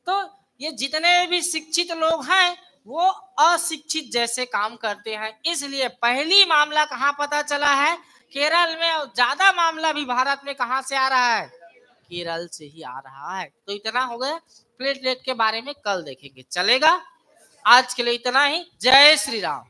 तो ये जितने भी शिक्षित लोग हैं वो अशिक्षित जैसे काम करते हैं, इसलिए पहली मामला कहाँ पता चला है, केरल में। और ज्यादा मामला भी भारत में कहाँ से आ रहा है, केरल से ही आ रहा है। तो इतना हो गया, प्लेटलेट के बारे में कल देखेंगे, चलेगा? आज के लिए इतना ही। जय श्री राम।